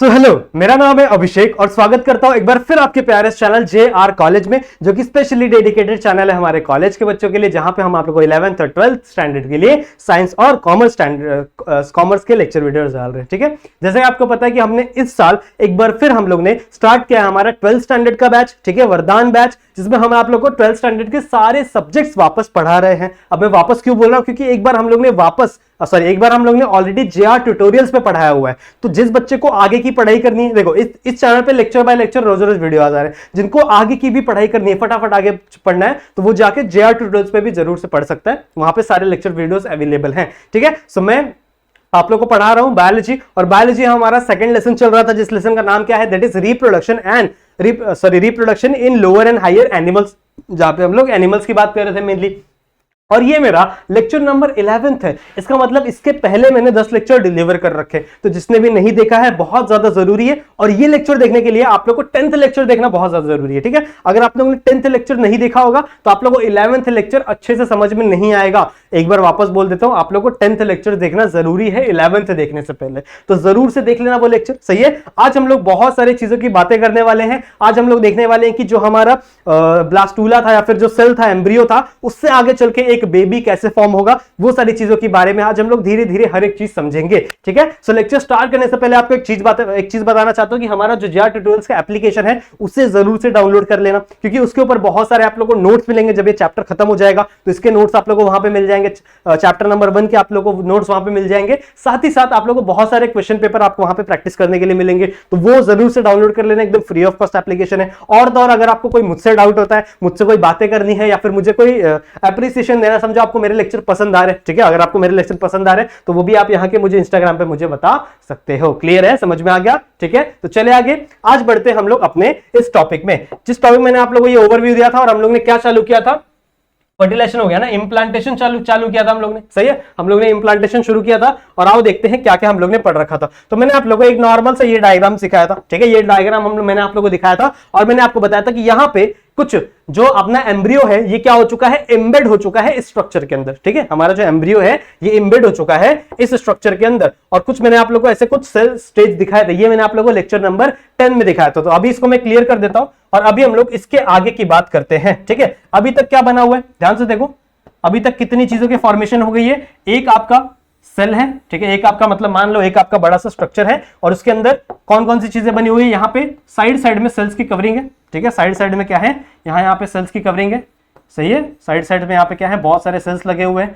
So hello, मेरा नाम है अभिषेक और स्वागत करता हूं एक बार फिर आपके प्यारे चैनल JR कॉलेज में, जो कि स्पेशली डेडिकेटेड चैनल है हमारे कॉलेज के बच्चों के लिए, जहां पे हम आप लोगों को 11th और 12th स्टैंडर्ड के लिए साइंस और कॉमर्स के लेक्चर वीडियोस डाल रहे हैं। ठीक है, जैसे आपको पता है कि हमने इस साल एक बार फिर हम लोग ने स्टार्ट किया हमारा 12th स्टैंडर्ड का बैच, ठीक है, वरदान बैच, जिसमें हम आप लोग को 12th स्टैंडर्ड के सारे सब्जेक्ट्स वापस पढ़ा रहे हैं। अब मैं वापस क्यों बोल रहा हूं, क्योंकि एक बार हम लोग ने ऑलरेडी JR ट्यूटोरियल्स पे पढ़ाया हुआ है। तो जिस बच्चे को आगे की पढ़ाई करनी है, देखो इस चैनल पे लेक्चर बाय लेक्चर रोज रोज वीडियो आ जा रहे हैं। जिनको आगे की भी पढ़ाई करनी है, फटाफट आगे पढ़ना है, तो वो जाके JR ट्यूटोरियल्स पे भी जरूर से पढ़ सकता है। वहां पे सारे लेक्चर वीडियोस अवेलेबल हैं। ठीक है, सो मैं आप लोग को पढ़ा रहा हूं बायोलॉजी, और बायोलॉजी हमारा सेकंड लेसन चल रहा था, जिस लेसन का नाम क्या है, that is reproduction in lower and higher animals, जहां पे हम लोग एनिमल्स की बात कर रहे थे मेनली। और ये मेरा लेक्चर नंबर 11th है। इसका मतलब इसके पहले मैंने 10 लेक्चर डिलीवर कर रखे, तो जिसने भी नहीं देखा है बहुत ज्यादा जरूरी है। और ये लेक्चर देखने के लिए आप लोग को 10th लेक्चर देखना बहुत ज्यादा जरूरी है। ठीक है, अगर आप लोगों ने 10th लेक्चर नहीं देखा होगा तो आप लोगों को 11th लेक्चर अच्छे से समझ में नहीं आएगा। एक बार वापस बोल देता हूं, आप लोग को 10th लेक्चर देखना जरूरी है 11th देखने से पहले, तो जरूर से देख लेना वो लेक्चर। सही है, आज हम लोग बहुत सारी चीजों की बातें करने वाले हैं। आज हम लोग देखने वाले हैं कि जो हमारा ब्लास्टूला था या फिर जो सेल था, एम्ब्रियो था, उससे आगे चल के एक बेबी कैसे फॉर्म होगा, वो सारी चीजों के बारे में आज हम लोग धीरे धीरे हर एक चीज समझेंगे। ठीक है, सो लेक्चर स्टार्ट करने से पहले आपको एक चीज बताना चाहता हूं कि हमारा जो JR ट्यूटोरियल्स का एप्लीकेशन है, उसे जरूर से डाउनलोड कर लेना, क्योंकि उसके ऊपर बहुत सारे आप लोगों को नोट्स मिलेंगे। जब ये चैप्टर खत्म हो जाएगा तो इसके नोट्स आप लोगों को वहां पे मिल जाएंगे। चैप्टर नंबर 1 के आप लोगों को नोट्स वहां पे मिल जाएंगे। साथ ही साथ आप लोगों को बहुत सारे क्वेश्चन पेपर आपको वहां पे प्रैक्टिस करने के लिए मिलेंगे, तो वो जरूर से डाउनलोड कर लेना। एकदम फ्री ऑफ कॉस्ट एप्लीकेशन है। और तो और अगर आपको कोई मुझसे डाउट होता है, मुझसे कोई बातें करनी है, या फिर मुझे कोई एप्रिसिएशन देना, समझो आपको मेरे लेक्चर पसंद आ रहे हैं, ठीक है, अगर आपको मेरे लेक्चर पसंद आ रहे हैं तो वो भी आप यहाँ के मुझे इंस्टाग्राम पे मुझे बता सकते हो। क्लियर है, समझ में आ गया? ठीक है, तो चले आगे। आज बढ़ते हम लोग अपने इस टॉपिक में, जिस टॉपिक मैंने आप लोगों को ये ओवरव्यू दिया था, और हम लोग ने क्या चालू किया था, फर्टिलाइजेशन हो गया ना, इंप्लांटेशन चालू किया था हम लोग ने। सही है, हम लोग ने इंप्लांटेशन शुरू किया था, और आओ देखते हैं क्या क्या हम लोग ने पढ़ रखा था। तो मैंने आप लोगों को एक नॉर्मल सा ये डायग्राम सिखाया था। ठीक है, ये डायग्राम मैंने आप लोगों को दिखाया था, और मैंने आपको बताया था कि यहाँ पे कुछ जो अपना एम्ब्रियो है, ये क्या हो चुका है, एम्बेड हो चुका है इस स्ट्रक्चर के अंदर। ठीक है, हमारा जो एम्ब्रियो है ये एम्बेड हो चुका है इस स्ट्रक्चर के अंदर। और कुछ मैंने आप लोगों को ऐसे कुछ सेल स्टेज दिखाए थे, ये मैंने आप लोगों को लेक्चर नंबर 10 में दिखाया था। तो अभी इसको मैं क्लियर कर देता हूं, और अभी हम लोग इसके आगे की बात करते हैं। ठीक है, अभी तक क्या बना हुआ है, ध्यान से देखो, अभी तक कितनी चीजों की फॉर्मेशन हो गई है। एक आपका सेल है, ठीक है, एक आपका मतलब मान लो एक आपका बड़ा सा स्ट्रक्चर है, और उसके अंदर कौन कौन सी चीजें बनी हुई है। यहाँ पे साइड में सेल्स की कवरिंग है। ठीक है, साइड में क्या है, यहाँ पे सेल्स की कवरिंग है। सही है, साइड में यहाँ पे क्या है, बहुत सारे सेल्स लगे हुए हैं।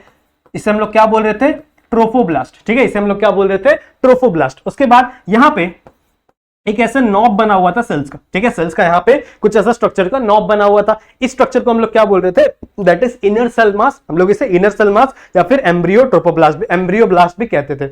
इसे हम लोग क्या बोल रहे थे, ट्रोफोब्लास्ट। ठीक है, इसे हम लोग क्या बोल रहे थे, ट्रोफोब्लास्ट। उसके बाद यहाँ पे एक ऐसा नॉब बना हुआ था सेल्स का। ठीक है, सेल्स का यहाँ पे कुछ ऐसा स्ट्रक्चर का नॉब बना हुआ था। इस स्ट्रक्चर को हम लोग क्या बोल रहे थे, that is inner cell mass. हम लोग इसे इनर सेल मास या फिर एम्ब्रियोब्लास्ट भी कहते थे।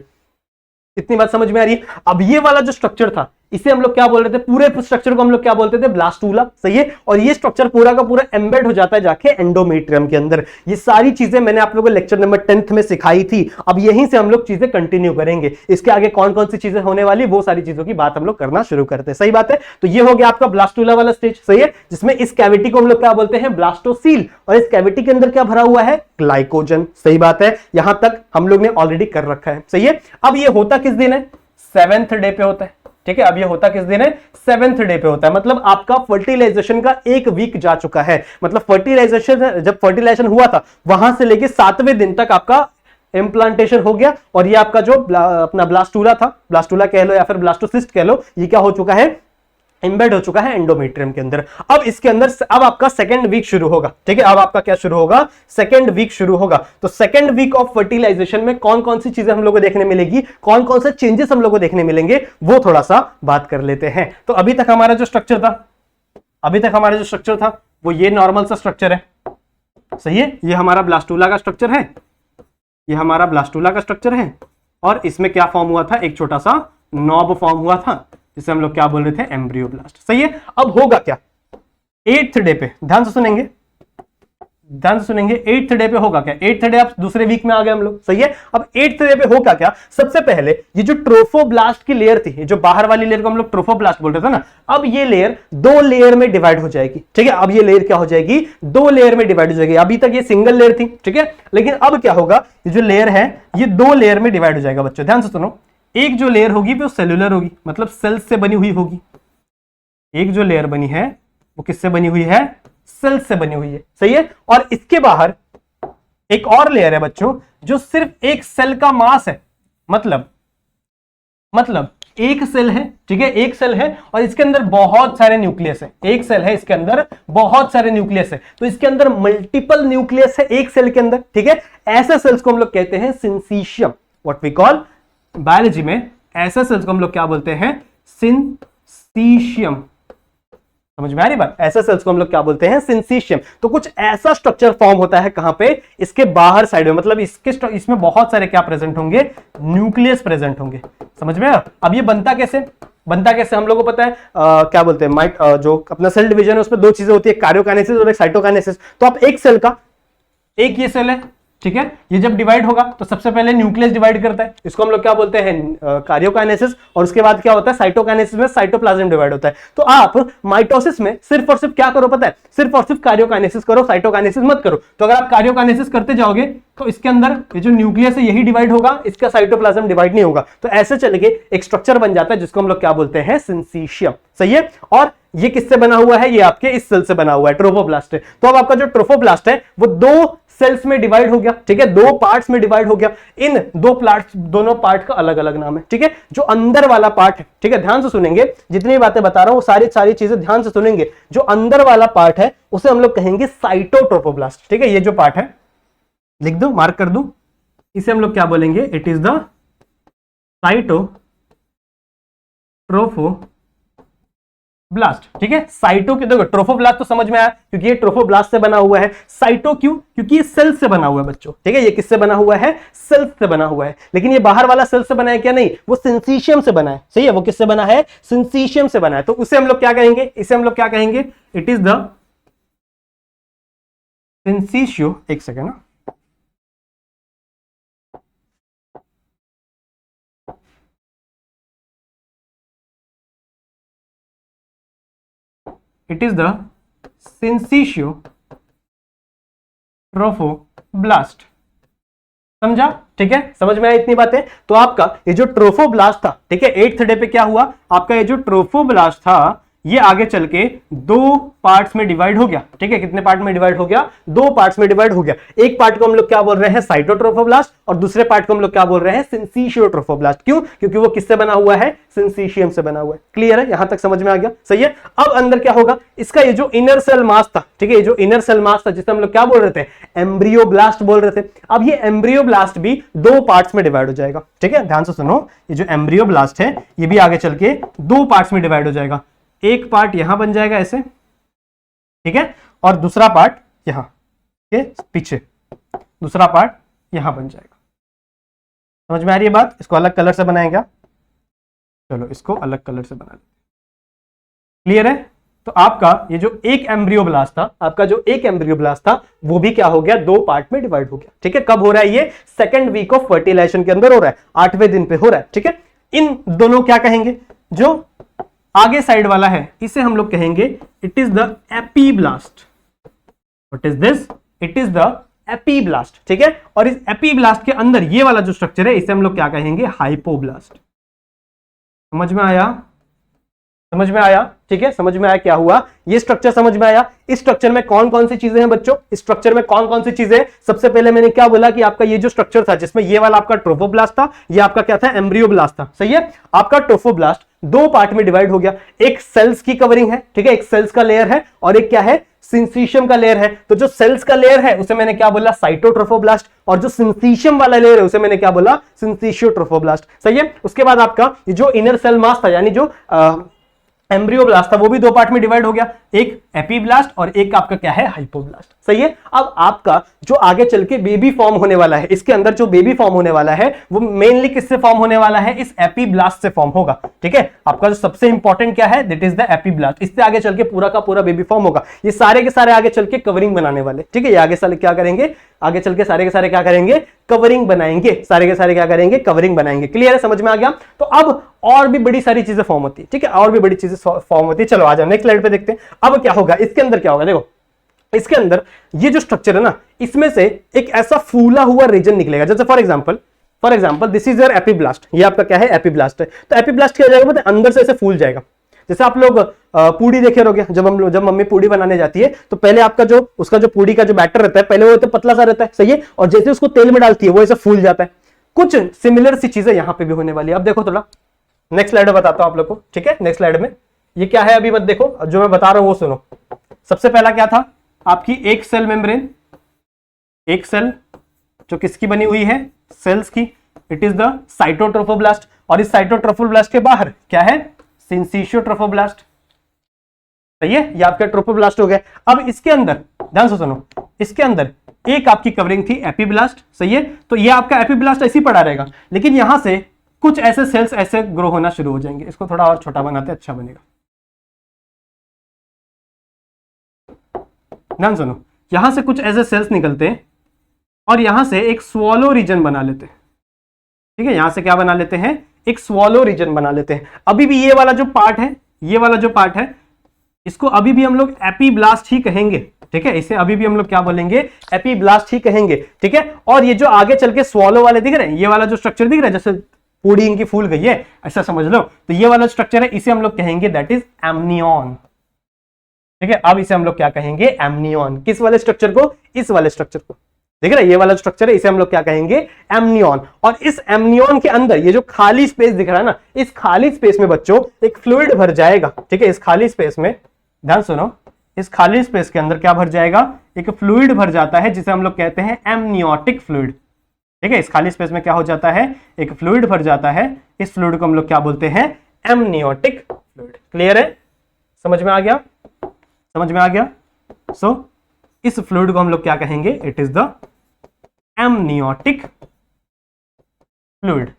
इतनी बात समझ में आ रही है? अब ये वाला जो स्ट्रक्चर था, इसे हम लोग क्या बोल रहे थे, पूरे स्ट्रक्चर को हम लोग क्या बोलते थे, ब्लास्टूला। सही है, और ये स्ट्रक्चर पूरा का पूरा एम्बेड हो जाता है जाके एंडोमेट्रियम के अंदर। ये सारी चीजें मैंने आप लोगों को लेक्चर नंबर 10th में सिखाई थी। अब यहीं से हम लोग चीजें कंटिन्यू करेंगे। इसके आगे कौन कौन सी चीजें होने वाली, वो सारी चीजों की बात हम लोग करना शुरू करते हैं। सही बात है, तो ये हो गया आपका ब्लास्टूला वाला स्टेज। सही है, जिसमें इस कैविटी को हम लोग क्या बोलते हैं, ब्लास्टोसील, और इस कैविटी के अंदर क्या भरा हुआ है, ग्लाइकोजन। सही बात है, यहां तक हम लोग ने ऑलरेडी कर रखा है। सही है, अब ये होता किस दिन है, 7th डे पे होता है। ठीक है, अब ये होता किस दिन है, 7th डे पे होता है। मतलब आपका फर्टिलाइजेशन का 1 वीक जा चुका है। मतलब फर्टिलाइजेशन, जब फर्टिलाइजेशन हुआ था, वहां से लेके 7वें दिन तक आपका इम्प्लांटेशन हो गया, और ये आपका जो अपना ब्लास्टूला था, ब्लास्टूला कह लो या फिर ब्लास्टोसिस्ट कह लो, ये क्या हो चुका है, एम्बेड हो चुका है एंडोमेट्रियम के अंदर। अब इसके अंदर अब आपका 2nd वीक शुरू होगा। ठीक है, अब आपका क्या शुरू होगा, 2nd वीक शुरू होगा। तो 2nd वीक ऑफ फर्टिलाइजेशन में कौन कौन सी चीजें हम लोग को देखने मिलेगी, कौन कौन से चेंजेस हम लोग को देखने मिलेंगे, वो थोड़ा सा बात कर लेते हैं। तो अभी तक हमारा जो स्ट्रक्चर था, वो ये नॉर्मल सा स्ट्रक्चर है। सही है, ये हमारा ब्लास्टूला का स्ट्रक्चर है, ये हमारा ब्लास्टूला का स्ट्रक्चर है, और इसमें क्या फॉर्म हुआ था, एक छोटा सा नॉब फॉर्म हुआ था, जिसे हम लोग क्या बोल रहे थे, एम्ब्रियोब्लास्ट। सही है, अब होगा क्या, 8th डे पे, ध्यान से सुनेंगे, 8th डे पे होगा क्या, 8th डे आप दूसरे वीक में आ गए हम लोग। सही है, अब 8th डे पे होगा क्या, सबसे पहले ये जो ट्रोफोब्लास्ट की लेयर थी, ये जो बाहर वाली लेयर को हम लोग ट्रोफोब्लास्ट बोल रहे थे ना, अब ये लेयर 2 लेयर में डिवाइड हो जाएगी। ठीक है, अब ये लेयर क्या हो जाएगी, 2 लेयर में डिवाइड हो जाएगी। अभी तक ये सिंगल लेयर थी। ठीक है, लेकिन अब क्या होगा, ये जो लेयर है ये 2 लेयर में डिवाइड हो जाएगा। बच्चों ध्यान से सुनो, एक जो लेयर होगी वो सेलुलर होगी, मतलब सेल्स से बनी हुई होगी। एक जो लेयर बनी है वो किससे बनी हुई है? सेल्स से बनी हुई है, सही है। और इसके बाहर एक और लेयर है बच्चों जो सिर्फ एक सेल का मास है, मतलब एक सेल है, ठीक है, एक सेल है और इसके अंदर बहुत सारे न्यूक्लियस है। एक सेल है, इसके अंदर बहुत सारे न्यूक्लियस है, तो इसके अंदर मल्टीपल न्यूक्लियस है एक सेल के अंदर, ठीक है। ऐसे सेल्स को हम लोग कहते हैं सिंसीशियम। व्हाट वी कॉल, बायोलॉजी में ऐसे सेल्स को हम लोग क्या बोलते हैं? सिंसीशियम। समझ में आ रही बात? ऐसे सेल्स को हम लोग क्या बोलते हैं? सिंसीशियम। तो कुछ ऐसा स्ट्रक्चर फॉर्म होता है कहां पे? इसके बाहर साइड में, मतलब इसमें बहुत सारे क्या प्रेजेंट होंगे? न्यूक्लियस प्रेजेंट होंगे। समझ में आया? अब ये बनता कैसे हम लोगों को पता है क्या बोलते हैं, जो अपना सेल डिवीजन है उसमें दो चीजें होती है, कार्योकाइनेसिस और एक साइटोकाइनेसिस। तो आप एक सेल का, एक ये सेल है, ठीक है, ये जब डिवाइड होगा तो सबसे पहले न्यूक्लियस डिवाइड करता है, इसको हम लोग क्या बोलते हैं? कार्योकाइनेसिस। और उसके बाद क्या होता है? साइटोकाइनेसिस में साइटोप्लाज्म डिवाइड होता है। तो आप माइटोसिस में सिर्फ और सिर्फ क्या करो पता है? सिर्फ और सिर्फ कार्योकाइनेसिस करो, साइटोकाइनेसिस मत करो। तो अगर आप कार्योकाइनेसिस करते जाओगे तो इसके अंदर ये जो न्यूक्लियस है यही डिवाइड होगा, इसका साइटोप्लाज्म डिवाइड नहीं होगा। तो ऐसे चल के एक स्ट्रक्चर बन जाता है जिसको हम लोग क्या बोलते हैं? सिंसीशियम। सही है। और ये किससे बना हुआ है? ये आपके इस सेल से बना हुआ है, ट्रोफोब्लास्ट है। तो अब आपका जो ट्रोफोब्लास्ट है वो दो सेल्स में डिवाइड हो गया, ठीक है, दो पार्ट्स में डिवाइड हो गया। इन दोनों पार्ट का अलग अलग नाम है, ठीक है। जो अंदर वाला पार्ट है, ठीक है, ध्यान से सुनेंगे, जितनी बातें बता रहा हूं वो सारी चीजें ध्यान से सुनेंगे। जो अंदर वाला पार्ट है उसे हम लोग कहेंगे साइटोट्रोफोब्लास्ट, ठीक है। ये जो पार्ट है, लिख दो, मार्क कर दो, इसे हम लोग क्या बोलेंगे? इट इज द साइटोट्रोफोब्लास्ट, ठीक है। साइटो के, देखो ट्रोफोब्लास्ट तो समझ में आया क्योंकि ये ट्रोफोब्लास्ट से बना हुआ है। साइटो क्यों? क्योंकि ये सेल से बना हुआ है बच्चों, ठीक है। ये किससे बना हुआ है? सेल्स से बना हुआ है। लेकिन ये बाहर वाला सेल से बना है क्या? नहीं, वो सिंसीशियम से बना है, सही है। वो किससे बना है? सिंसीशियम से बना है। तो उसे हम लोग क्या कहेंगे? इसे हम लोग क्या कहेंगे? इट इज द सिंसीशियो, एक सेकेंड ना, इट इज द सिंसीशियो ट्रोफोब्लास्ट। समझा? ठीक है, समझ में आया इतनी बातें? तो आपका ये जो ट्रोफोब्लास्ट था, ठीक है, 8th डे पे क्या हुआ? आपका ये जो ट्रोफोब्लास्ट था ये आगे चल के दो पार्ट्स में डिवाइड हो गया, ठीक है। कितने पार्ट में डिवाइड हो गया? दो पार्ट्स में डिवाइड हो गया। एक पार्ट को हम लोग क्या बोल रहे हैं? साइटोट्रोफोब्लास्ट, और दूसरे पार्ट को हम लोग क्या बोल रहे हैं? सिंसीशियोट्रोफोब्लास्ट। क्यों? क्योंकि वो किससे बना हुआ है? सिंसीशियम से बना हुआ है। क्लियर है? यहां तक समझ में आ गया? सही है। अब अंदर क्या होगा? इसका ये जो इनर सेल मास था, ठीक है, ये जो इनर सेल मास था जिसे हम लोग क्या बोल रहे थे? एम्ब्रियोब्लास्ट बोल रहे थे। अब ये एम्ब्रियोब्लास्ट भी दो पार्ट्स में डिवाइड हो जाएगा, ठीक है। ध्यान से सुनो, ये जो एम्ब्रियोब्लास्ट है ये भी आगे चल के दो पार्ट्स में डिवाइड हो जाएगा। एक पार्ट यहां बन जाएगा ऐसे, ठीक है, और दूसरा पार्ट यहां के पीछे, दूसरा पार्ट यहां बन जाएगा। समझ में आ रही है बात? इसको अलग कलर से बनाएगा, चलो इसको अलग कलर से बना लेते। क्लियर है? तो आपका ये जो एक एम्ब्रियोब्लास्ट था, वो भी क्या हो गया? दो पार्ट में डिवाइड हो गया, ठीक है। कब हो रहा है ये? सेकेंड वीक ऑफ फर्टिलाइजेशन के अंदर हो रहा है, 8वें दिन पे हो रहा है, ठीक है। इन दोनों क्या कहेंगे? जो आगे साइड वाला है इसे हम लोग कहेंगे it is the epiblast. What is this? It is the epiblast, ठीक है। और इस एपीब्लास्ट के अंदर ये वाला जो स्ट्रक्चर है इसे हम लोग क्या कहेंगे? हाइपोब्लास्ट। समझ में आया? समझ में आया? ठीक है, समझ में आया क्या हुआ? ये स्ट्रक्चर समझ में आया? इस स्ट्रक्चर में कौन कौन सी चीजें हैं बच्चों? इस स्ट्रक्चर में कौन कौन सी चीजें? सबसे पहले मैंने क्या बोला कि आपका ये जो स्ट्रक्चर था जिसमें ये वाला आपका ट्रोफोब्लास्ट था, ये आपका क्या था? एम्ब्रियोब्लास्ट था, सही है। आपका ट्रोफोब्लास्ट दो पार्ट में डिवाइड हो गया। एक सेल्स की कवरिंग है, ठीक है, एक सेल्स का लेयर है, और एक क्या है? सिंसीशियम का लेयर है। तो जो सेल्स का लेयर है उसे मैंने क्या बोला? साइटोट्रोफोब्लास्ट, और जो सिंसीशियम वाला लेयर है उसे मैंने क्या बोला? सिंसीशियोट्रोफोब्लास्ट, सही है। उसके बाद आपका ये जो इनर सेल मास था, यानी जो एम्ब्रियोब्लास्ट था, वो भी दो पार्ट में डिवाइड हो गया, एक एपीब्लास्ट और एक आपका क्या है? हाइपोब्लास्ट, सही है। अब आपका जो आगे चल के बेबी फॉर्म होने वाला है, इसके अंदर जो बेबी फॉर्म होने वाला है वो मेनली किससे फॉर्म होने वाला है? इस एपीब्लास्ट से फॉर्म होगा, ठीक है। आपका जो सबसे इंपॉर्टेंट क्या है? That is the epiblast. इससे आगे चल के पूरा का पूरा बेबी फॉर्म होगा। ये सारे के सारे आगे चल के कवरिंग बनाने वाले, ठीक है। ये आगे चल क्या करेंगे? आगे चल के सारे के सारे क्या करेंगे? कवरिंग बनाएंगे। सारे के सारे क्या करेंगे? कवरिंग बनाएंगे। क्लियर है? समझ में आ गया? तो अब और भी बड़ी सारी चीजें फॉर्म होती है, ठीक है, और भी बड़ी चीजें फॉर्म होती है। चलो आ जाओ नेक्स्ट स्लाइड पे देखते हैं। अब क्या होगा इसके अंदर? क्या होगा? देखो इसके अंदर ये जो स्ट्रक्चर है ना, इसमें से एक ऐसा फूला हुआ रीजन निकलेगा। जैसे for example for example this is your epiblast, ये आपका क्या है एपीब्लास्ट है। तो एपीब्लास्ट क्या हो जाएगा मतलब अंदर से ऐसे फूल जाएगा। जैसे आप लोग पूड़ी देखे रहोगे, जब मम्मी पूड़ी बनाने जाती है तो पहले आपका जो उसका जो पूड़ी का जो बैटर रहता है पहले वो तो पतला सा रहता है, सही है, और जैसे उसको तेल में डालती है वो ऐसे फूल जाता है। कुछ सिमिलर सी चीजें यहां पे भी होने वाली है। अब देखो थोड़ा नेक्स्ट स्लाइड में बताता हूं आप लोग को, ठीक है। नेक्स्ट स्लाइड में ये क्या है अभी मत देखो, जो मैं बता रहा हूं वो सुनो। सबसे पहला क्या था आपकी एक सेल मेम्ब्रेन, एक सेल जो किसकी बनी हुई है सेल्स की, इट इज द साइटोट्रोफोब्लास्ट। और इस साइटोट्रोफोब्लास्ट के बाहर क्या है सिंसिशियोट्रोफोब्लास्ट, सही है, ये आपका ट्रोफोब्लास्ट हो गया। अब इसके अंदर ध्यान से सुनो, इसके अंदर एक आपकी कवरिंग थी एपीब्लास्ट, सही है। तो ये आपका एपीब्लास्ट ऐसे ही पड़ा रहेगा, लेकिन यहां से कुछ ऐसे सेल्स ऐसे ग्रो होना शुरू हो जाएंगे। इसको थोड़ा और छोटा बनाते हैं, अच्छा बनेगा। ध्यान सुनो, यहां से कुछ ऐसे सेल्स निकलते हैं और यहां से एक स्वॉलो रीजन बना लेते हैं, ठीक है। यहां से क्या बना लेते हैं एक स्वॉलो रीजन बना लेते हैं। अभी भी ये वाला जो पार्ट है, ये वाला जो पार्ट है इसको अभी भी हम लोग एपीब्लास्ट ही कहेंगे, ठीक है। इसे अभी भी हम लोग क्या बोलेंगे एपीब्लास्ट ही कहेंगे, ठीक है। और ये जो आगे चल के स्वॉलो वाले दिख रहे हैं, ये वाला जो स्ट्रक्चर दिख रहा है जैसे पूड़ी इनकी फूल गई है ऐसा समझ लो, तो ये वाला स्ट्रक्चर है इसे हम लोग कहेंगे दैट इज एमनियन, ठीक है। अब इसे हम लोग क्या कहेंगे एमनियन। किस वाले स्ट्रक्चर को, इस वाले स्ट्रक्चर को, देख रहे हैं ये वाला स्ट्रक्चर है, इसे हम लोग क्या कहेंगे एमनियन। और इस एमनियन के अंदर ये जो खाली स्पेस दिख रहा है ना, इस खाली स्पेस में बच्चों एक फ्लूइड भर जाएगा, ठीक है। इस खाली स्पेस में ध्यान सुनो, इस खाली स्पेस के अंदर क्या भर जाएगा एक फ्लूइड भर जाता है जिसे हम लोग कहते हैं एमनियोटिक फ्लूइड, ठीक है। इस खाली स्पेस में क्या हो जाता है एक फ्लूइड भर जाता है, इस फ्लूइड को हम लोग क्या बोलते हैं एमनियोटिक फ्लूइड। क्लियर है, समझ में आ गया, समझ में आ गया। सो इस फ्लूइड को हम लोग क्या कहेंगे it is the amniotic fluid.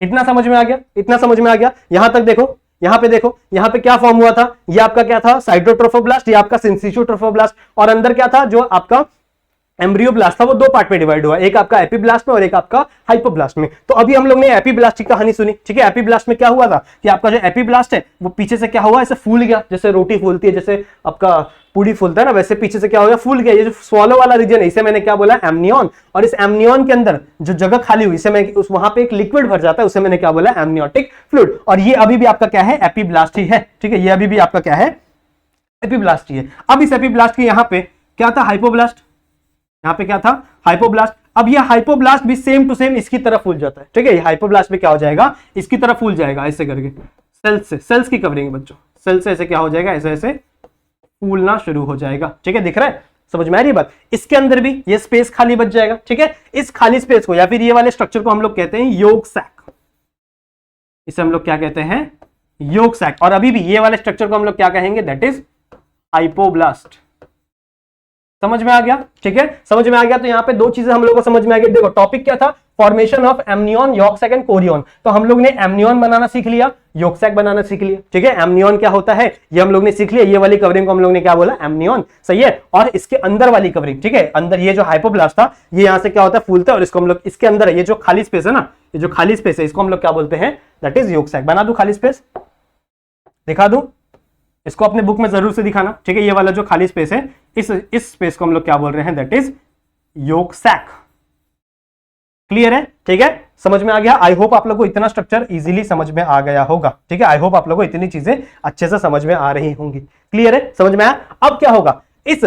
इतना समझ में आ गया, इतना समझ में आ गया। यहां तक देखो, यहां पे देखो, यहां पे क्या फॉर्म हुआ था, ये आपका क्या था साइटोट्रोफोब्लास्ट, ये आपका सिंसिशियोट्रोफोब्लास्ट। और अंदर क्या था जो आपका एम्ब्रियोब्लास्ट था वो दो पार्ट में डिवाइड हुआ, एक आपका एपीब्लास्ट में और एक आपका हाइपोब्लास्ट में। तो अभी हम लोग ने एपीब्लास्ट की कहानी सुनी, ठीक है। एपीब्लास्ट में क्या हुआ था कि आपका जो एपीब्लास्ट है वो पीछे से क्या हुआ ऐसे फूल गया, जैसे रोटी फूलती है, जैसे आपका पूड़ी फूलता है ना, वैसे पीछे से क्या हो गया फूल गया। ये जो स्वॉलो वाला रीजन है इसे मैंने क्या बोला एमनियन। और इस एमनियन के अंदर जो जगह खाली हुई इसे मैं उस वहां पे एक लिक्विड भर जाता है, उसे मैंने क्या बोला एमनियोटिक फ्लूइड। और ये अभी भी आपका क्या है एपीब्लास्ट ही है, ठीक है। ये अभी भी आपका क्या है एपीब्लास्ट ही है। अब इस एपीब्लास्ट के यहाँ पे क्या था हाइपोब्लास्ट, यहाँ पे क्या था हाइपोब्लास्ट। अब ये हाइपोब्लास्ट भी सेम टू सेम इसकी तरफ फूल जाता है, ठीक है। ये हाइपोब्लास्ट में क्या हो जाएगा इसकी तरफ फूल जाएगा ऐसे करके, सेल्स से, सेल्स की कवरिंग बच्चों, सेल से ऐसे क्या हो जाएगा ऐसे ऐसे फूलना शुरू हो जाएगा, ठीक है। दिख रहा है, समझ में आ रही है बात। इसके अंदर भी ये स्पेस खाली बच जाएगा, ठीक है। इस खाली स्पेस को या फिर ये वाले स्ट्रक्चर को हम लोग कहते हैं योग सैक, इसे हम लोग क्या कहते हैं योग सैक। और अभी भी ये वाले स्ट्रक्चर को हम लोग क्या कहेंगे दैट इज हाइपोब्लास्ट। समझ में आ गया, ठीक है, समझ में आ गया। तो यहाँ पे दो चीजें हम लोग को समझ में आ गई। देखो टॉपिक क्या था formation of amnion, yolk sac and chorion. तो हम लोग ने एमनियन बनाना सीख लिया, यॉर्क सैक बनाना सीख लिया, ठीक है। एमनियन क्या होता है ये हम लोग ने सीख लिया, ये वाली कवरिंग को हम लोग ने क्या बोला एमनियन, सही है। और इसके अंदर वाली कवरिंग, ठीक है, अंदर ये जो हाइपोब्लास्ट था ये यहाँ से क्या होता है फूलता है और इसको हम लोग इसके अंदर ये जो खाली स्पेस है ना, ये जो खाली स्पेस है इसको हम लोग क्या बोलते हैं दैट इज यॉर्क सैक। बना दूं खाली स्पेस, दिखा दूं, इसको अपने बुक में जरूर से दिखाना, ठीक है। ये वाला जो खाली स्पेस है इस स्पेस को हम लोग क्या बोल रहे हैं that is yolk sac. Clear है, ठीक है, समझ में आ गया। आई होप आप लोग को इतना स्ट्रक्चर इजीली समझ में आ गया होगा, ठीक है। आई होप आप लोग को इतनी चीजें अच्छे से समझ में आ रही होंगी। क्लियर है, समझ में आया। अब क्या होगा इस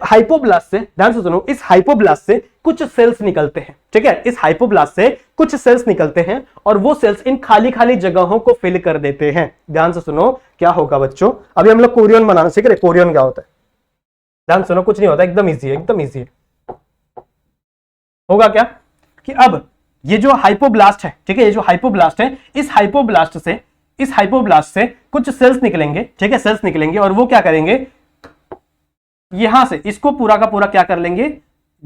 हाइपोब्लास्ट से, ध्यान से सुनो, इस हाइपोब्लास्ट से कुछ सेल्स निकलते हैं, ठीक है। इस हाइपोब्लास्ट से कुछ सेल्स निकलते हैं और वो सेल्स इन खाली खाली जगहों को फिल कर देते हैं। ध्यान से सुनो क्या होगा बच्चों, अभी हम लोग कोरियन बनाना सीख रहे। कोरियन क्या होता है ध्यान सुनो, कुछ नहीं होता, एकदम इजी है, एकदम इजी है। होगा क्या कि अब ये जो हाइपोब्लास्ट है, ठीक है, ये जो हाइपोब्लास्ट है इस हाइपोब्लास्ट से कुछ सेल्स निकलेंगे, ठीक है, सेल्स निकलेंगे और वो क्या करेंगे यहां से इसको पूरा का पूरा क्या कर लेंगे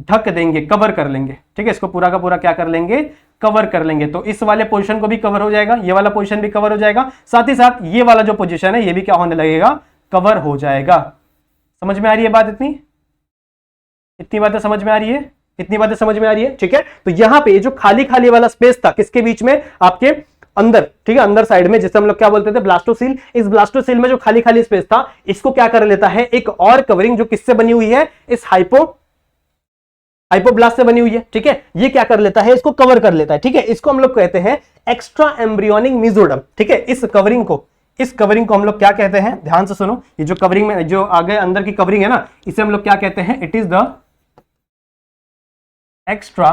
ढक देंगे, कवर कर लेंगे, ठीक है। इसको पूरा का पूरा क्या कर लेंगे कवर कर लेंगे। तो इस वाले पोजीशन को भी कवर हो जाएगा, ये वाला पोजीशन भी कवर हो जाएगा, साथ ही साथ ये वाला जो पोजीशन है ये भी क्या होने लगेगा कवर हो जाएगा। समझ में आ रही है बात, इतनी बातें समझ में आ रही है, इतनी बातें समझ में आ रही है, ठीक है। तो यहां पे जो खाली खाली वाला स्पेस था किसके बीच में आपके अंदर, ठीक है, अंदर साइड में, जिसे हम लोग क्या बोलते थे ब्लास्टोसील। इस ब्लास्टोसील में जो खाली खाली स्पेस था इसको क्या कर लेता है एक और कवरिंग जो किससे बनी हुई है इस हाइपोब्लास्ट से बनी हुई है, ठीक है। ये क्या कर लेता है, इसको कवर कर लेता है, ठीक है। इसको हम लोग कहते हैं एक्स्ट्रा एम्ब्रियोनिक मेसोडर्म, ठीक है। इस कवरिंग को हम लोग क्या कहते हैं, ध्यान से सुनो। ये जो कवरिंग में जो आगे अंदर की कवरिंग है ना, इसे हम लोग क्या कहते हैं, it is the extra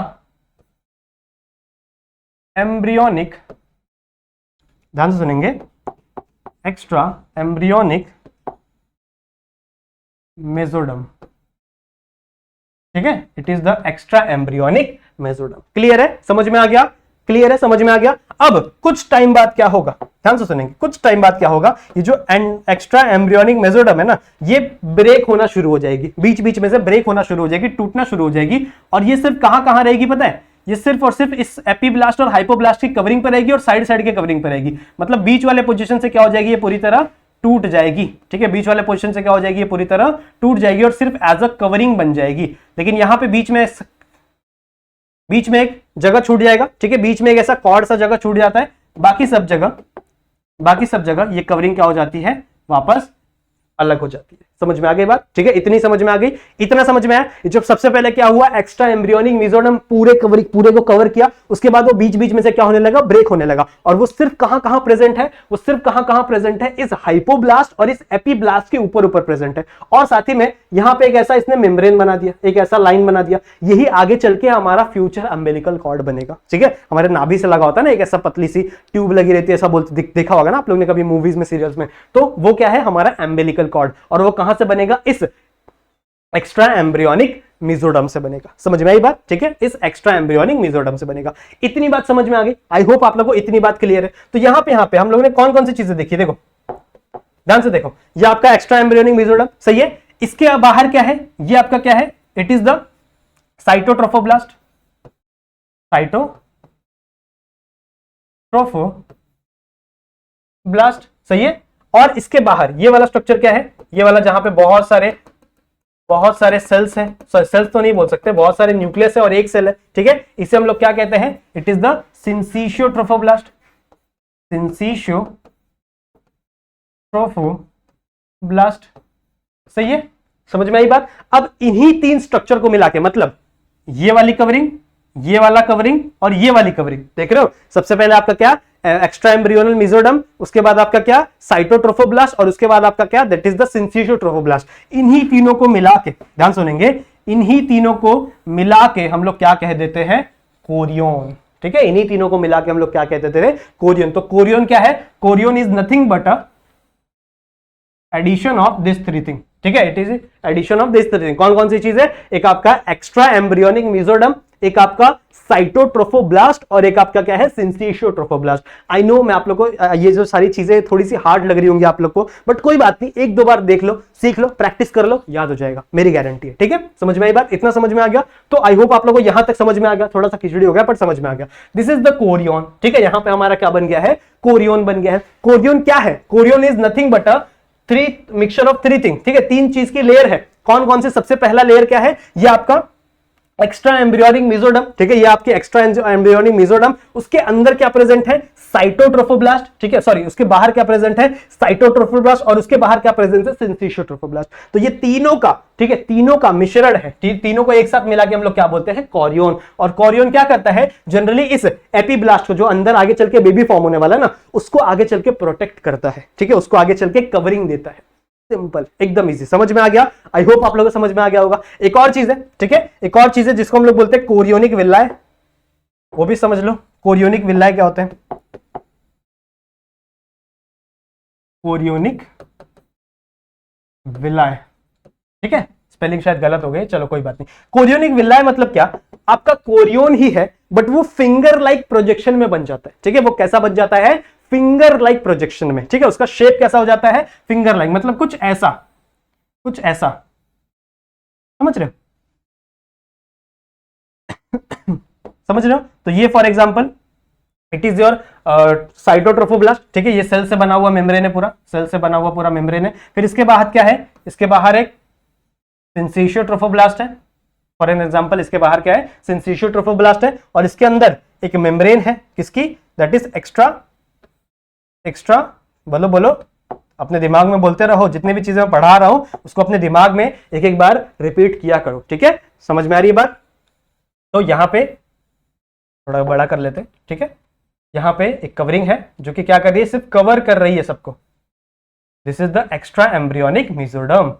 embryonic, ध्यान से सुनेंगे, एक्स्ट्रा एम्ब्रियोनिक मेसोडर्म, ठीक है। It is the extra embryonic mesoderm. Clear है, समझ में आ गया, क्लियर है, समझ में आ गया। अब कुछ टाइम बाद क्या होगा, ध्यान से सुनेंगे, कुछ टाइम बाद क्या होगा, ये जो एक्स्ट्रा एम्ब्रियोनिक मेसोडर्म है ना, ये ब्रेक होना शुरू हो जाएगी, बीच बीच में से ब्रेक होना शुरू हो जाएगी, टूटना शुरू हो जाएगी। और ये सिर्फ कहां कहां रहेगी पता है, ये सिर्फ और सिर्फ इस एपीब्लास्ट और हाइपोब्लास्ट की कवरिंग पर रहेगी और साइड साइड के कवरिंग पर रहेगी। मतलब बीच वाले पोजीशन से क्या हो जाएगी, ये पूरी तरह टूट जाएगी, ठीक है। बीच वाले पोजीशन से क्या हो जाएगी, ये पूरी तरह टूट जाएगी और सिर्फ एज अ कवरिंग बन जाएगी। लेकिन यहां पे बीच में एक जगह छूट जाएगा, ठीक है। बीच में एक ऐसा कॉर्ड सा जगह छूट जाता है, बाकी सब जगह ये कवरिंग क्या हो जाती है, वापस अलग हो जाती है। समझ में आ गई बात, ठीक है। इतनी समझ में आ गई, इतना समझ में आया। जब सबसे पहले क्या हुआ, एक्स्ट्रा एम्ब्रियोनिक मेसोडर्म पूरे को कवर किया, उसके बाद वो बीच बीच में से क्या होने लगा, ब्रेक होने लगा। और वो सिर्फ कहां कहां प्रेजेंट है, वो सिर्फ कहां कहां प्रेजेंट है, इस हाइपोब्लास्ट और इस एपीब्लास्ट के ऊपर प्रेजेंट है। और साथ ही में यहां पे एक ऐसा इसने मेम्ब्रेन बना दिया, एक ऐसा लाइन बना दिया, यही आगे चल के हमारा फ्यूचर अम्बिलिकल कॉर्ड बनेगा, ठीक है। हमारे नाभि से लगा होता है ना, एक ऐसा पतली सी ट्यूब लगी रहती है, ऐसा बोलते देखा होगा ना आप लोगों ने कभी मूवीज में, सीरियल्स में। तो वो क्या है, हमारा अम्बिलिकल कॉर्ड। और वो कहां से बनेगा, इस एक्स्ट्रा एम्ब्रियोनिक मेसोडर्म से बनेगा। समझ में आई बात, ठीक है। इस एक्स्ट्रा एम्ब्रियोनिक मेसोडर्म से बनेगा। इतनी बात समझ में आ गई, आई होप आप लोगों को इतनी बात क्लियर है। तो यहां पे हम लोगों ने कौन कौन सी चीजें देखी, देखो ध्यान से देखो। ये आपका एक्स्ट्रा एम्ब्रियोनिक मेसोडर्म, सही है। इसके बाहर क्या है, ये आपका क्या है, it is the cytotrophoblast, cytotrophoblast, सही है। और इसके बाहर ये वाला स्ट्रक्चर क्या है, ये वाला जहां पे बहुत सारे सेल्स हैं, सेल्स तो नहीं बोल सकते, बहुत सारे न्यूक्लियस है और एक सेल है, ठीक है। इसे हम लोग क्या कहते हैं, it is the syncytiotrophoblast, syncytiotrophoblast, सही है। समझ में आई बात। अब इन्हीं तीन स्ट्रक्चर को मिला के, मतलब ये वाली कवरिंग, ये वाला कवरिंग और ये वाली कवरिंग, देख रहे हो। सबसे पहले आपका क्या, एक्स्ट्रा एम्ब्रियोनल मेसोडर्म, उसके बाद आपका क्या, साइटोट्रोफोब्लास्ट, और उसके बाद आपका क्या, दैट इज द सिंसिशियोट्रोफोब्लास्ट। इन्हीं तीनों को मिला के, ध्यान सुनेंगे, इन्हीं तीनों को मिला के हम लोग क्या कह देते हैं, कोरियन, ठीक है। इन्हीं तीनों को मिला के हम लोग क्या कह देते हैं, कोरियन। तो कोरियन क्या है, chorion is nothing but a addition of this three thing, ठीक है। It is addition of this three thing. कौन कौन सी चीज है, एक आपका एक्स्ट्रा एम्ब्रियोनिक मेसोडर्म, एक आपका साइटोट्रोफोब्लास्ट, और एक आपका क्या है, सिंसिशियोट्रोफोब्लास्ट। आई नो मैं आप लोग को ये जो सारी चीजें थोड़ी सी हार्ड लग रही होंगी आप लोग को, बट कोई बात नहीं, एक दो बार देख लो, सीख लो, प्रैक्टिस कर लो, याद हो जाएगा, मेरी गारंटी है, ठीक है। समझ में आई बात, इतना समझ में आ गया। तो आई होप आप लोग को यहां तक समझ में आ गया, थोड़ा सा खिचड़ी हो गया पर समझ में आ गया। दिस इज द कोरियन, ठीक है। यहां पे हमारा क्या बन गया है, कोरियन बन गया है। कोरियन क्या है, chorion is nothing but a mixture of three thing, ठीक है। तीन चीज की लेयर है। कौन कौन से, सबसे पहला लेयर क्या है, ये आपका एक्स्ट्रा एम्ब्रियोनिक मेसोडर्म, ठीक है। ये आपके एक्स्ट्रा एम्ब्रियोनिक मेसोडर्म, उसके अंदर क्या प्रेजेंट है, साइटोट्रोफोब्लास्ट, ठीक है। सॉरी, उसके बाहर क्या प्रेजेंट है, साइटोट्रोफोब्लास्ट, और उसके बाहर क्या प्रेजेंट है, सिंसिशियोट्रोफोब्लास्ट। तो ये तीनों का, ठीक है, तीनों का मिश्रण है। तीनों को एक साथ मिला के हम लोग क्या बोलते हैं, कोरियन। और कोरियन क्या करता है, जनरली इस एपीब्लास्ट को, जो अंदर आगे चल के बेबी फॉर्म होने वाला है ना, उसको आगे चल के प्रोटेक्ट करता है, ठीक है। उसको आगे चल के कवरिंग देता है। सिंपल, एकदम इजी, समझ में आ गया। आई होप आप लोगों को समझ में आ गया होगा। एक और चीज है, ठीक है, एक और चीज है जिसको हम लोग बोलते हैं कोरियोनिक विलाय, वो भी समझ लो। कोरियोनिक विलाय क्या होते हैं, कोरियोनिक विलाय, ठीक है। स्पेलिंग शायद गलत हो गई, चलो कोई बात नहीं। कोरियोनिक विलाय मतलब क्या, आपका कोरियन ही है बट वो फिंगर लाइक प्रोजेक्शन में बन जाता है, ठीक है। वो कैसा बन जाता है, फिंगर लाइक प्रोजेक्शन में, ठीक है। उसका शेप कैसा हो जाता है, फिंगर लाइक, मतलब कुछ ऐसा, कुछ ऐसा, समझ रहे हो समझ रहे हो। तो ये for example it is your cytotrophoblast, ठीक है। ये सेल से बना हुआ मेम्ब्रेन है, पूरा सेल से बना हुआ पूरा मेम्ब्रेन है। फिर इसके बाहर क्या है, इसके बाहर एक सिंसिशियोट्रोफोब्लास्ट है, फॉर एन एग्जांपल। इसके बाहर क्या है, सिंसिशियोट्रोफोब्लास्ट है, और इसके अंदर एक मेम्ब्रेन है, किसकी, दैट इज एक्स्ट्रा बोलो बोलो, अपने दिमाग में बोलते रहो। जितने भी चीजें मैं पढ़ा रहा हूं उसको अपने दिमाग में एक एक बार रिपीट किया करो, ठीक है। समझ में आ रही है बात, तो यहाँ पे थोड़ा बड़ा कर लेते हैं, ठीक है। यहाँ पे एक कवरिंग है जो कि क्या कर रही है, सिर्फ कवर कर रही है सबको। This is the extra embryonic mesoderm.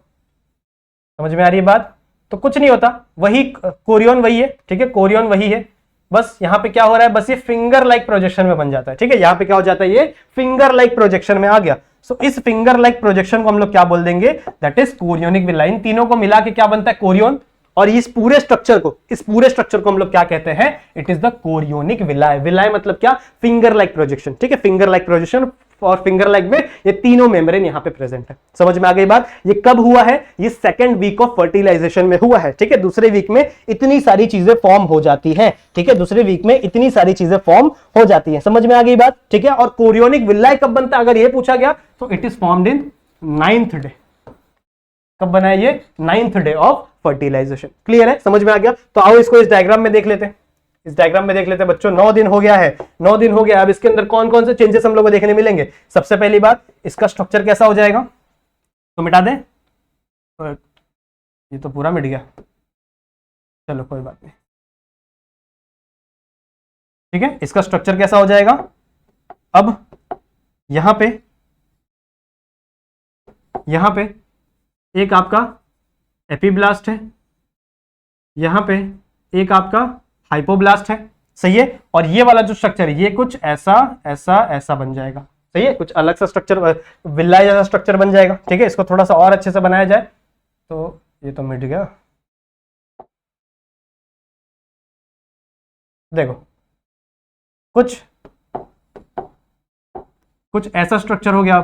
समझ में आ रही है बात? तो कुछ नहीं होता, वही कोरियन वही है, ठीक है, कोरियन वही है, बस यहाँ पे क्या हो रहा है, बस ये फिंगर लाइक प्रोजेक्शन में बन जाता है, ठीक है। यहाँ पे क्या हो जाता है, ये फिंगर लाइक प्रोजेक्शन में आ गया। सो इस फिंगर लाइक प्रोजेक्शन को हम लोग क्या बोल देंगे, दैट इज कोरियोनिक विला। इन तीनों को मिला के क्या बनता है, कोरियन। और इस पूरे स्ट्रक्चर को हम लोग क्या कहते हैं, इट इज द कोरियोनिक विलाय। विलाय मतलब क्या, फिंगर लाइक प्रोजेक्शन, ठीक है, फिंगर लाइक प्रोजेक्शन। और फिंगर लाइक में ये तीनों मेम्ब्रेन यहां पे प्रेजेंट है। समझ में आ गई बात? ये कब हुआ है, ये सेकंड वीक ऑफ फर्टिलाइजेशन में हुआ है, ठीक है। दूसरे वीक में इतनी सारी चीजें फॉर्म हो जाती हैं, ठीक है, दूसरे वीक में इतनी सारी चीजें फॉर्म हो जाती हैं। समझ में आ गई बात, ठीक है। और कोरियोनिक विलाय कब बनता है, अगर ये पूछा गया तो it is formed in 9th day. कब बना है ये, 9th day of fertilization. Clear है, समझ में आ गया? तो आओ इसको इस डायग्राम में देख लेते हैं। इस डायग्राम में देख लेते हैं बच्चों। 9 दिन हो गया है, 9 दिन हो गया। अब इसके अंदर कौन कौन से चेंजेस हम लोग को देखने मिलेंगे। सबसे पहली बात, इसका स्ट्रक्चर कैसा हो जाएगा, तो मिटा दें, ये तो पूरा मिट गया, चलो कोई बात नहीं, ठीक है। इसका स्ट्रक्चर कैसा हो जाएगा, अब यहां पे एक आपका एपीब्लास्ट है, यहां पे एक आपका हाइपोब्लास्ट है, सही है। और ये वाला जो स्ट्रक्चर है, ये कुछ ऐसा ऐसा ऐसा बन जाएगा, सही है, कुछ अलग सा स्ट्रक्चर, विलाय जैसा स्ट्रक्चर बन जाएगा, ठीक है। इसको थोड़ा सा और अच्छे से बनाया जाए तो ये तो मिट गया, देखो कुछ ऐसा स्ट्रक्चर हो गया,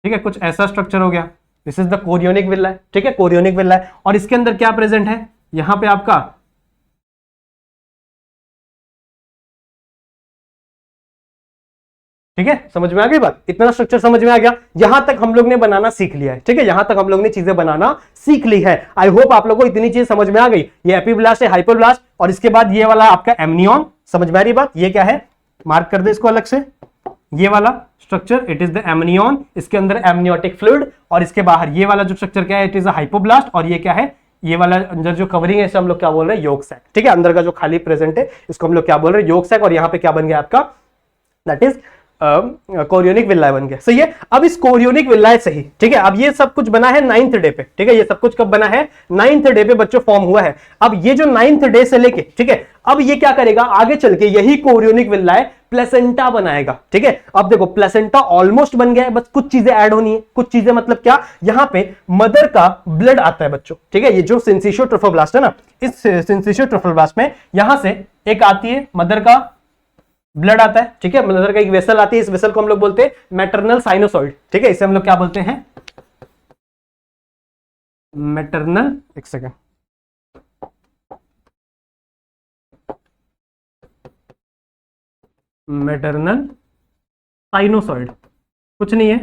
ठीक है, कुछ ऐसा स्ट्रक्चर हो गया। दिस इज द कोरियोनिक विलाय, ठीक है, कोरियोनिक विलाय। और इसके अंदर क्या प्रेजेंट है, यहां पे आपका ठीक है, समझ में आ गई बात? इतना स्ट्रक्चर समझ में आ गया। यहां तक हम लोग ने बनाना सीख लिया है, ठीक है, यहां तक हम लोग ने चीजें बनाना सीख ली है। आई होप आप लोगों को इतनी चीज समझ में आ गई। ये एपीब्लास्ट है, हाइपोब्लास्ट, और इसके बाद ये वाला आपका एमनियन। समझ में आ रही बात? ये क्या है, मार्क कर दे इसको अलग से, ये वाला structure it is the amnion. इसके अंदर एमनियोटिक फ्लूइड, और इसके बाहर ये वाला जो स्ट्रक्चर क्या है, इट इज अ हाइपोब्लास्ट। और ये क्या है, ये वाला अंदर जो कवरिंग है, इसे हम लोग क्या बोल रहे हैं, योक सैक, ठीक है। अंदर का जो खाली प्रेजेंट है, इसको हम लोग क्या बोल रहे हैं, योक सैक। और यहाँ पे क्या बन गया आपका, दैट इज कोरियोनिक विलाय बन गया, सही है। अब इस कोरियोनिक विलाय से ही, ठीक है, अब ये सब कुछ बना है 9th डे पे, ठीक है, ये सब कुछ कब बना है, 9th डे पे बच्चों फॉर्म हुआ है। अब ये जो 9th डे से लेके, ठीक है, अब ये क्या करेगा, आगे चल के यही कोरियोनिक विलाय प्लेसेंटा बनाएगा, ठीक है। अब देखो प्लेसेंटा ऑलमोस्ट बन गया है, बस कुछ चीजें ऐड होनी है। कुछ चीजें मतलब क्या, यहां पे मदर का ब्लड आता है बच्चों, ठीक है। ये जो सिंसिशियो ट्रोफोब्लास्ट है ना, इस सिंसिशियो ट्रोफोब्लास्ट में यहां से एक आती है मदर का ब्लड आता है, ठीक है, मदर का एक वेसल आती है। इस वेसल को हम लोग बोलते हैं मैटरनल साइनोसॉइड, ठीक है। इसे हम लोग क्या बोलते हैं, मैटरनल, एक सेकेंड, मैटरनल साइनोसॉइड, कुछ नहीं है,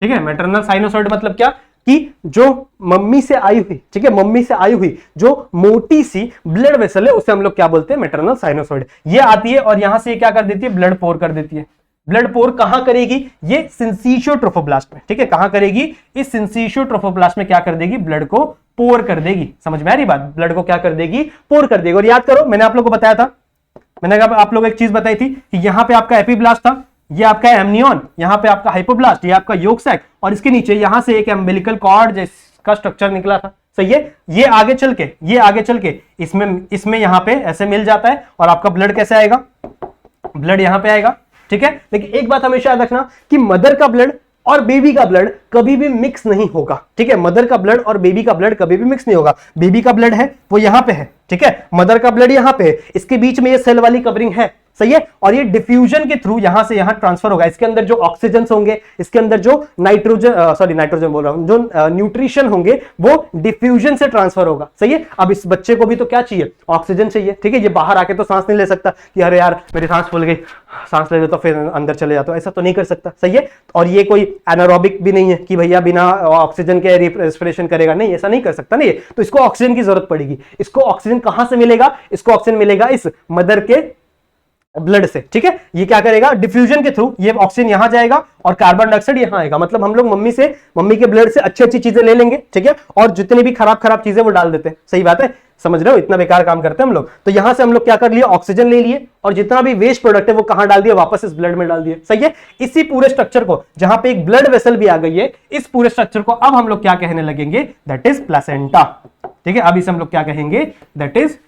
ठीक है। मैटरनल साइनोसॉइड मतलब क्या, कि जो मम्मी से आई हुई, ठीक है, मम्मी से आई हुई जो मोटी सी ब्लड वेसल है, उसे हम लोग क्या बोलते हैं, मैटरनल साइनोसॉइड। ये आती है और यहां से ये क्या कर देती है, ब्लड पोर कर देती है। ब्लड पोर कहां करेगी, ये सिंसिशियो ट्रोफोब्लास्ट में, ठीक है, कहां करेगी, इस सिंसिशियो ट्रोफोब्लास्ट में क्या कर देगी, ब्लड को पोर कर देगी। समझ में आ रही बात, ब्लड को क्या कर देगी, पोर कर देगी। और याद करो, मैंने आप लोग को बताया था, मैंने आप लोग एक चीज बताई थी कि यहां पे आपका एपीब्लास्ट था, ये आपका एमनियन, यहां पे आपका हाइपोब्लास्ट, ये आपका योक सैक, और इसके नीचे यहां से एक एम्बिलिकल कॉर्ड जिसका स्ट्रक्चर निकला था, सही है। ये आगे चल के इसमें यहां पे ऐसे मिल जाता है, और आपका ब्लड कैसे आएगा, ब्लड यहां पे आएगा, ठीक है। लेकिन एक बात हमेशा याद रखना कि मदर का ब्लड और बेबी का ब्लड कभी भी मिक्स नहीं होगा, ठीक है। मदर का ब्लड और बेबी का ब्लड कभी भी मिक्स नहीं होगा। बेबी का ब्लड है वो यहां पे है, ठीक है, मदर का ब्लड यहां पे है, इसके बीच में ये सेल वाली कवरिंग है, सही है। और ये डिफ्यूजन के थ्रू यहां से यहां ट्रांसफर होगा। इसके अंदर जो ऑक्सीजन होंगे, इसके अंदर जो नाइट्रोजन बोल रहा हूं, जो न्यूट्रिशन होंगे वो डिफ्यूजन से ट्रांसफर होगा, सही है। अब इस बच्चे को भी तो क्या चाहिए, ऑक्सीजन चाहिए, ठीक है। ये बाहर आके तो सांस नहीं ले सकता कि अरे यार मेरी सांस फूल गई, सांस ले लो तो फिर अंदर चले जाता, ऐसा तो नहीं कर सकता, सही है। और ये कोई एनारोबिक भी नहीं है कि भैया बिना ऑक्सीजन के रेस्पिरेशन करेगा, नहीं, ऐसा नहीं कर सकता, नहीं। तो इसको ऑक्सीजन की जरूरत पड़ेगी। इसको ऑक्सीजन कहां से मिलेगा, इसको ऑक्सीजन मिलेगा इस मदर के ब्लड से, ठीक है। ये क्या करेगा, डिफ्यूजन के थ्रू ये ऑक्सीजन यहां जाएगा और कार्बन डाइऑक्साइड यहां आएगा। मतलब हम लोग मम्मी के ब्लड से अच्छी अच्छी चीजें ले लेंगे, ठीक है, और जितनी भी खराब खराब चीजें वो डाल देते हैं। सही बात है, समझ रहे हो, इतना बेकार काम करते हैं हम लोग। तो यहां से हम लोग क्या कर लिए, ऑक्सीजन ले लिए और जितना भी वेस्ट प्रोडक्ट है वो कहां डाल दिया, वापस इस ब्लड में डाल दिए। सही है। इसी पूरे स्ट्रक्चर को, जहां पे एक ब्लड वेसल भी आ गई है, इस पूरे स्ट्रक्चर को अब हम लोग क्या कहने लगेंगे, दैट इज प्लेसेंटा। ठीक है, अब इसे हम लोग क्या कहेंगे, दैट इज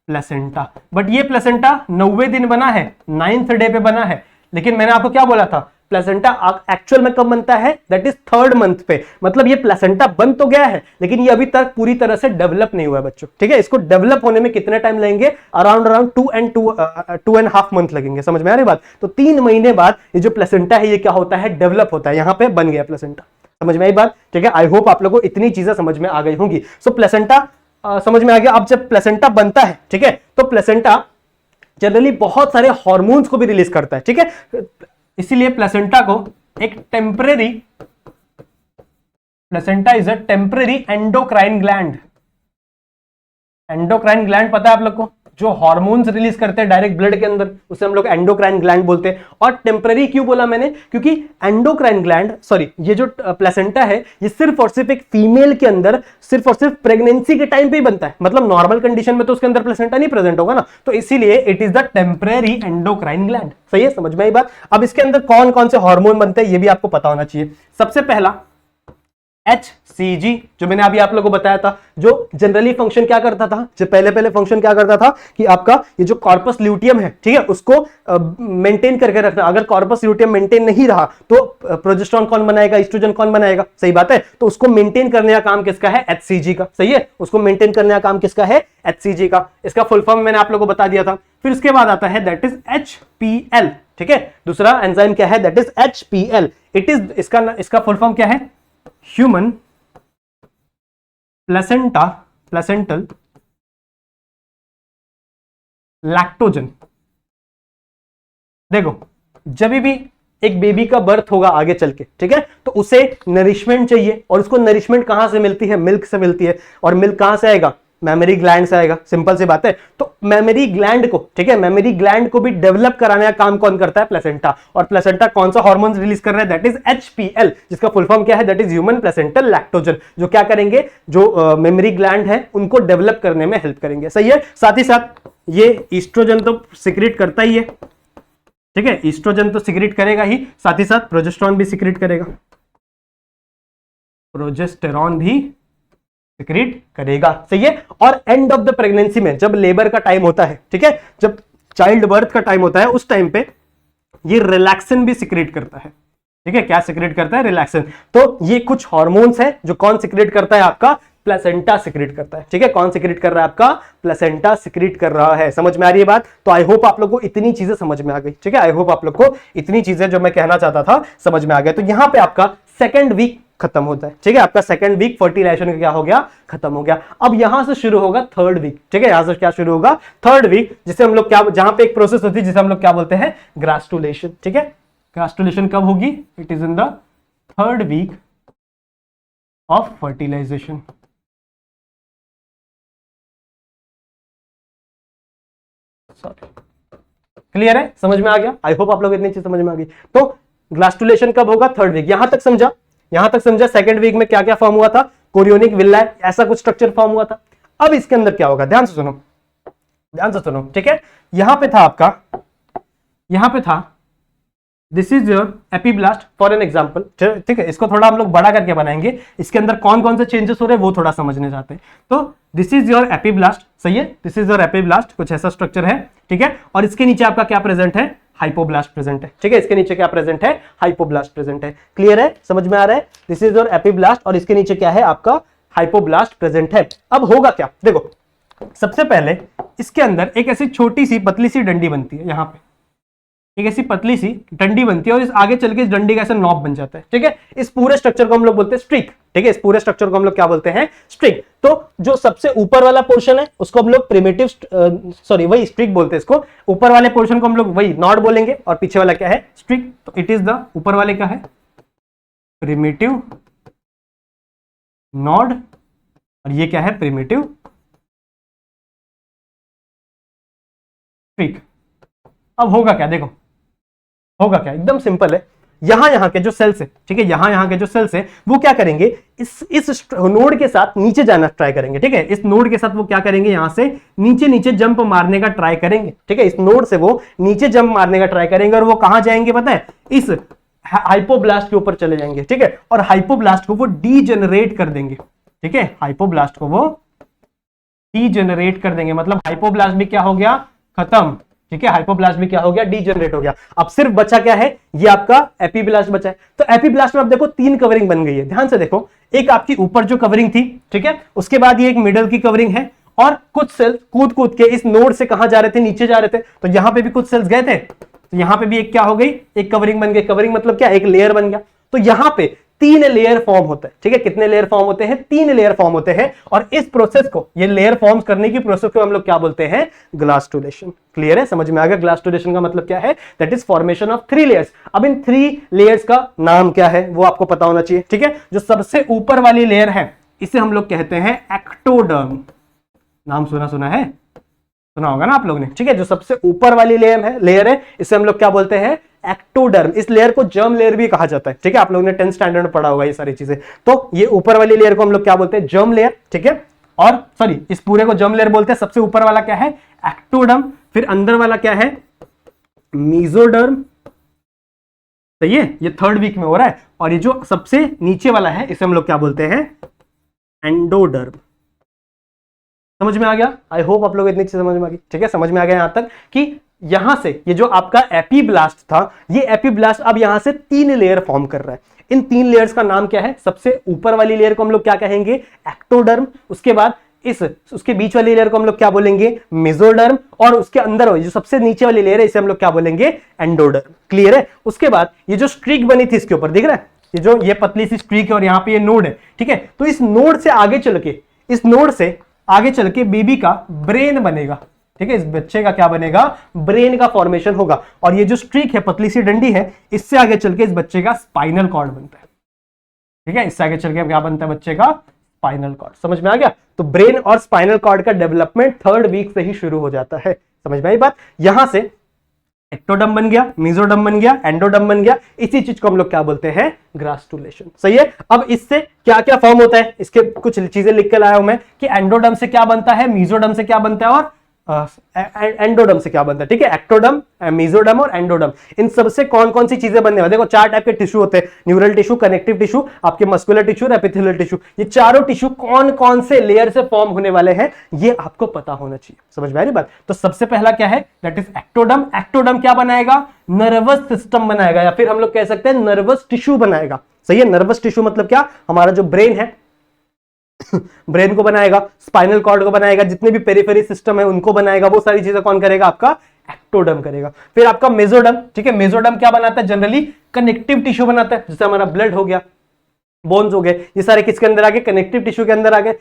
प्लेसेंटा। बट ये प्लेसेंटा 90 दिन बना है, 9th डे पे बना है। लेकिन मैंने आपको क्या बोला था, प्लेसेंटा एक्चुअल में कब बनता है, दैट इज 3rd मंथ पे। मतलब ये प्लेसेंटा बन तो गया है लेकिन ये अभी तक पूरी तरह से डेवलप नहीं हुआ है बच्चों। ठीक है, इसको डेवलप होने में कितने टाइम लगेंगे, अराउंड 2.5 मंथ लगेंगे। समझ में आ रही बात। तो 3 महीने बाद ये जो प्लेसेंटा है ये क्या होता है, डेवलप होता है, यहां पे बन गया प्लेसेंटा। समझ में आई बात। ठीक है, आई होप आप लोगों को इतनी चीजें समझ में आ गई होंगी। सो प्लेसेंटा समझ में आ गया। अब जब प्लेसेंटा बनता है, ठीक है, तो प्लेसेंटा जनरली बहुत सारे हार्मोन्स को भी रिलीज करता है। ठीक है, इसीलिए प्लेसेंटा को एक temporary, placenta is a temporary endocrine gland. Endocrine gland पता है आप लोग को, जो हार्मोन्स रिलीज करते हैं डायरेक्ट ब्लड के अंदर, उसे हम लोग एंडोक्राइन ग्लैंड बोलते हैं। और टेम्परेरी क्यों बोला मैंने, क्योंकि एंडोक्राइन ग्लैंड, सॉरी, ये जो प्लेसेंटा है ये सिर्फ और सिर्फ एक फीमेल के अंदर सिर्फ और सिर्फ प्रेगनेंसी के टाइम पे ही बनता है। मतलब नॉर्मल कंडीशन में तो उसके अंदर प्लेसेंटा नहीं प्रेजेंट होगा ना, तो इसीलिए it is the temporary endocrine gland. सही है, समझ में आई बात। अब इसके अंदर कौन कौन से हार्मोन बनते हैं ये भी आपको पता होना चाहिए। सबसे पहला HCG, जो मैंने अभी आप लोगों को बताया था, जो जनरली फंक्शन क्या करता था, जो पहले फंक्शन क्या करता था कि आपका ये जो कॉर्पस ल्यूटियम है, ठीक है, उसको मेंटेन करके रखना। अगर कॉर्पस ल्यूटियम मेंटेन नहीं रहा तो प्रोजेस्टेरॉन कौन बनाएगा, एस्ट्रोजन कौन बनाएगा। सही बात है। तो उसको मेंटेन करने का काम किसका है, HCG का। सही है, उसको मेंटेन करने का काम किसका है, HCG का। इसका फुल फॉर्म मैंने आप लोगों को बता दिया था। फिर उसके बाद आता है दैट इज HPL। ठीक है, दूसरा एंजाइम क्या है, that is HPL। It is, इसका फुल फॉर्म क्या है, ह्यूमन प्लेसेंटल लैक्टोजन। देखो, जब भी एक बेबी का बर्थ होगा आगे चल के, ठीक है, तो उसे नरिशमेंट चाहिए और उसको नरिशमेंट कहां से मिलती है, मिल्क से मिलती है। और मिल्क कहां से आएगा, मेमोरी ग्लैंड से आएगा। सिंपल सी बात है। तो मेमोरी ग्लैंड को, ठीक है, मेमोरी ग्लैंड को भी डेवलप कराने का काम कौन करता है, प्लेसेंटा। और प्लेसेंटा कौन सा हार्मोन रिलीज कर रहा है, दैट इज HPL, जिसका फुल फॉर्म क्या है, that is human placental lactogen, जो क्या करेंगे, जो मेमोरी ग्लैंड है उनको डेवलप करने में हेल्प करेंगे। सही है। साथ ही साथ ये ईस्ट्रोजन तो सिक्रेट करता ही है, ठीक है, ईस्ट्रोजन तो सिक्रेट करेगा ही, साथ ही साथ प्रोजेस्टेरॉन भी सिक्रेट करेगा, प्रोजेस्टेरॉन भी सिक्रेट करेगा। सही है। और एंड ऑफ द प्रेगनेंसी में, जब लेबर का टाइम होता है, ठीक है, जब चाइल्ड बर्थ का टाइम होता है, उस टाइम पे ये रिलैक्सिन भी सिक्रेट करता है। ठीक है, क्या सिक्रेट करता है, रिलैक्सिन। तो ये कुछ हार्मोन्स है जो कौन सिक्रेट करता है, आपका प्लेसेंटा सिक्रेट करता है। ठीक है, कौन सिक्रेट कर रहा है, आपका प्लेसेंटा सिक्रेट कर रहा है। समझ में आ रही है बात। तो आई होप आप लोग को इतनी चीजें समझ में आ गई। ठीक है, आई होप आप लोग को इतनी चीजें जो मैं कहना चाहता था समझ में आ गया। तो यहां पे आपका 2nd वीक खत्म होता है। ठीक है, आपका 2nd वीक फर्टिलाइजेशन का क्या हो गया, खत्म हो गया। अब यहां से शुरू होगा 3rd वीक। ठीक है, यहां से क्या शुरू होगा, 3rd वीक, जिसे हम लोग क्या, जहां पे एक प्रोसेस होती है जिसे हम लोग क्या बोलते हैं, ग्रास्टुलेशन। ठीक है, ग्रास्टुलेशन कब होगी, it is in the 3rd week of fertilization. Clear है, समझ में आ गया। आई होप आप लोग इतनी चीज समझ में आ गई। तो ग्लास्टुलेशन कब होगा, 3rd वीक। यहां तक समझा, यहां तक समझा। 2nd वीक में क्या क्या फॉर्म हुआ था, कोरियोनिक विल्लाई, ऐसा कुछ स्ट्रक्चर फॉर्म हुआ था। अब इसके अंदर क्या होगा, ध्यान से सुनो, ध्यान से सुनो। ठीक है, यहां पे था आपका, यहां पे था, this is your epiblast for an example. ठीक है, इसको थोड़ा हम लोग बड़ा करके बनाएंगे। इसके अंदर कौन कौन से चेंजेस हो रहे हैं वो थोड़ा समझने जाते हैं। तो दिस इज योर एपीब्लास्ट। सही है, दिस इज योर एपीब्लास्ट, कुछ ऐसा स्ट्रक्चर है। ठीक है, और इसके नीचे आपका क्या प्रेजेंट है, हाइपोब्लास्ट प्रेजेंट है। ठीक है, इसके नीचे क्या प्रेजेंट है, हाइपोब्लास्ट प्रेजेंट है। क्लियर है, समझ में आ रहा है। दिस इज योर एपीब्लास्ट और इसके नीचे क्या है, आपका हाइपोब्लास्ट प्रेजेंट है। अब होगा क्या, देखो, सबसे पहले इसके अंदर एक ऐसी छोटी सी पतली सी डंडी बनती है, यहां पे एक ऐसी पतली सी डंडी बनती है और इस आगे चल के इस डंडी का ऐसा नॉब बन जाता है। ठीक है, इस पूरे स्ट्रक्चर को हम लोग बोलते हैं स्ट्रिक। ठीक है, इस पूरे स्ट्रक्चर को हम लोग क्या बोलते हैं, स्ट्रिक। तो जो सबसे ऊपर वाला पोर्शन है उसको हम लोग प्रिमिटिव, सॉरी, वही स्ट्रिक बोलते हैं इसको। ऊपर वाले पोर्शन को हम लोग वही नॉड बोलेंगे और पीछे वाला क्या है, स्ट्रिक। तो इट इज द, ऊपर वाले का है प्रिमिटिव नॉड और ये क्या है, प्रिमिटिव स्ट्रिक। अब होगा क्या, देखो होगा क्या, एकदम सिंपल है। यहां के जो सेल्स है, ठीक है, यहां के जो सेल्स है वो क्या करेंगे, इस नोड के साथ नीचे जाना ट्राई करेंगे, ठीक है, इस नोड के साथ वो क्या करेंगे, यहां से नीचे नीचे जंप मारने का ट्राई करेंगे, ठीक है, इस नोड से वो नीचे जंप मारने का ट्राई करेंगे और वो कहां जाएंगे पता है, इस हाइपोब्लास्ट के ऊपर चले जाएंगे, ठीक है, और हाइपोब्लास्ट को वो डीजेनरेट कर देंगे, ठीक है, हाइपोब्लास्ट को वो डीजेनरेट कर देंगे, मतलब हाइपोब्लास्ट भी क्या हो गया, खत्म, ठीक है, हाइपोब्लास्ट भी क्या हो गया, डीजनरेट हो गया। अब सिर्फ बचा क्या है, ये आपका एपीब्लास्ट बचा है। तो एपीब्लास्ट में आप देखो 3 कवरिंग बन गई है, ध्यान से देखो, एक आपकी ऊपर जो कवरिंग थी, ठीक है, उसके बाद ये एक मिडल की कवरिंग है, और कुछ सेल्स कूद कूद के इस नोड से कहां जा रहे थे, नीचे जा रहे थे, तो यहां पे भी कुछ सेल्स गए थे, तो यहां पे भी एक क्या हो गई, एक कवरिंग बन गई। कवरिंग मतलब क्या, एक लेयर बन गया। तो यहां पे 3 लेयर फॉर्म होता है, ठीक है, कितने लेयर फॉर्म होते हैं, 3 लेयर फॉर्म होते हैं, और इस प्रोसेस को, ये लेयर फॉर्म करने की प्रोसेस को हम लोग क्या बोलते हैं, ग्लास्टुलेशन। क्लियर है, समझ में आ गया, ग्लास्टुलेशन का मतलब क्या है, that is formation of 3 layers. अब इन 3 लेयर्स का नाम क्या है वो आपको पता होना चाहिए, ठीक है। जो सबसे ऊपर वाली लेयर है इसे हम लोग कहते हैं एक्टोडर्म। नाम सुना है, सुना होगा ना आप लोगों ने, ठीक है। जो सबसे ऊपर वाली लेयर है इसे हम लोग क्या बोलते हैं, एक्टोडर्म। इस लेयर को जर्म लेयर भी कहा जाता है, ठीक है, आप लोगों ने 10th स्टैंडर्ड में पढ़ा होगा ये सारी चीजें। तो ये ऊपर वाली लेयर को हम लोग क्या बोलते हैं, जर्म लेयर, ठीक है, और सॉरी इस पूरे को जर्म लेयर बोलते हैं। सबसे ऊपर वाला क्या है, एक्टोडर्म, फिर अंदर वाला क्या है, मीजोडर्म, सही है, ये 3rd वीक में हो रहा है। और ये जो सबसे नीचे वाला है इसे हम लोग क्या बोलते हैं, एंडोडर्म। समझ में आ गया, आई होप आप लोग इतनी चीज समझ में आ गई, ठीक है, समझ में आ गया यहां तक कि यहां से ये जो आपका एपीब्लास्ट था, ये एपीब्लास्ट अब यहां से 3 लेयर फॉर्म कर रहा है। इन 3 लेयर्स का नाम क्या है, सबसे ऊपर वाली लेयर को हम लोग क्या कहेंगे, एक्टोडर्म, उसके बाद उसके बीच वाली लेयर को हम लोग क्या बोलेंगे, मेसोडर्म, और उसके अंदर जो सबसे नीचे वाली लेयर है इसे हम लोग क्या बोलेंगे, एंडोडर्म। क्लियर है। उसके बाद ये जो स्ट्रीक बनी थी इसके ऊपर, दिख रहा है, ये पतली सी स्ट्रीक है और यहां पे ये नोड है, ठीक है। तो इस नोड से आगे चल के, इस नोड से आगे चल के बेबी का ब्रेन बनेगा, ठीक है, इस बच्चे का क्या बनेगा, ब्रेन का फॉर्मेशन होगा। और ये जो स्ट्रीक है, पतली सी डंडी है, इससे आगे चल के इस बच्चे का स्पाइनल कॉर्ड बनता है, ठीक है, इससे आगे चल के क्या बनता है बच्चे का, स्पाइनल कॉर्ड। समझ में आ गया। तो ब्रेन और स्पाइनल कॉर्ड का डेवलपमेंट 3rd वीक से ही शुरू हो जाता है। समझ में आई बात। यहां से एक्टोडर्म बन गया, मेसोडर्म बन गया, एंडोडर्म बन गया, इसी चीज को हम लोग क्या बोलते हैं, ग्लास्टुलेशन। सही है। अब इससे क्या क्या फॉर्म होता है, इसके कुछ चीजें लिख के लाया हूं मैं कि एंडोडर्म से क्या बनता है, मेसोडर्म से क्या बनता है, और एंडोडर्म से क्या बनता है, ठीक है। एक्टोडर्म, मेसोडर्म और एंडोडर्म, इन सबसे कौन कौन सी चीजें बनने वाली, देखो 4 टाइप के टिश्यू होते हैं, न्यूरल टिश्यू, कनेक्टिव टिश्यू, आपके मस्कुलर टिश्यू और एपिथेलियल टिश्यू। ये चारों टिश्यू कौन कौन से लेयर से फॉर्म होने वाले हैं ये आपको पता होना चाहिए। समझ में आ रही बात। तो सबसे पहला क्या है, दैट इज एक्टोडर्म। एक्टोडर्म क्या बनाएगा, नर्वस सिस्टम बनाएगा, या फिर हम लोग कह सकते हैं नर्वस टिश्यू बनाएगा। सही है। नर्वस टिश्यू मतलब क्या, हमारा जो ब्रेन है ब्रेन को बनाएगा, स्पाइनल कॉर्ड को बनाएगा, जितने भी पेरिफेरी सिस्टम है उनको बनाएगा, वो सारी चीजें कौन करेगा, आपका एक्टोडर्म करेगा। फिर आपका मेसोडर्म, ठीक है, मेसोडर्म क्या बनाता है, जनरली कनेक्टिव टिश्यू बनाता है, जैसे हमारा ब्लड हो गया, बोन्स हो गए, ये सारे किसके अंदर आ गए, कनेक्टिव टिश्यू के अंदर आ गए,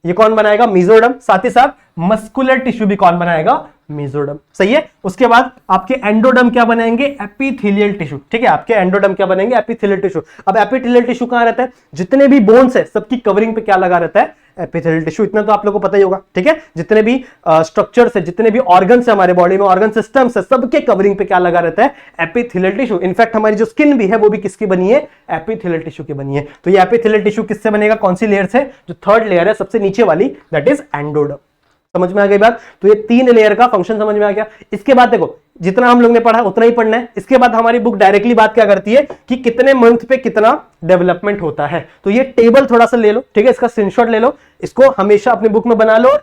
ये कौन बनाएगा, मेसोडर्म। साथ ही साथ मस्कुलर टिश्यू भी कौन बनाएगा, मेसोडर्म। सही है। उसके बाद आपके एंडोडर्म क्या बनाएंगे, एपिथेलियल टिश्यू, ठीक है, आपके एंडोडर्म क्या बनेंगे, एपिथेलियल टिश्यू। अब एपिथेलियल टिश्यू कहां रहता है, जितने भी बोन्स है सबकी कवरिंग पे क्या लगा रहता है, एपिथेलियल टिश्यू। इतना तो आप लोगों को पता ही होगा, ठीक है। जितने भी स्ट्रक्चर्स है, जितने भी ऑर्गन्स है हमारे बॉडी में, ऑर्गन सिस्टम्स है, सबके कवरिंग पे क्या लगा रहता है, एपिथेलियल टिश्यू। इनफैक्ट हमारी जो स्किन भी है वो भी किसकी बनी है, एपिथेलियल टिश्यू की बनी है। तो ये एपिथेलियल टिश्यू किससे बनेगा, कौन सी लेयर से, जो 3rd लेयर है सबसे नीचे वाली, दैट इज एंडोडर्म। समझ में आ गई बात। तो ये 3 लेयर का फंक्शन समझ में आ गया। इसके बाद देखो जितना हम लोग ने पढ़ा उतना ही पढ़ना है। इसके बाद हमारी बुक डायरेक्टली बात क्या करती है कि कितने मंथ पे कितना डेवलपमेंट होता है। तो ये टेबल थोड़ा सा ले लो, ठीक है, इसका स्क्रीनशॉट ले लो, इसको हमेशा अपनी बुक में बना लो,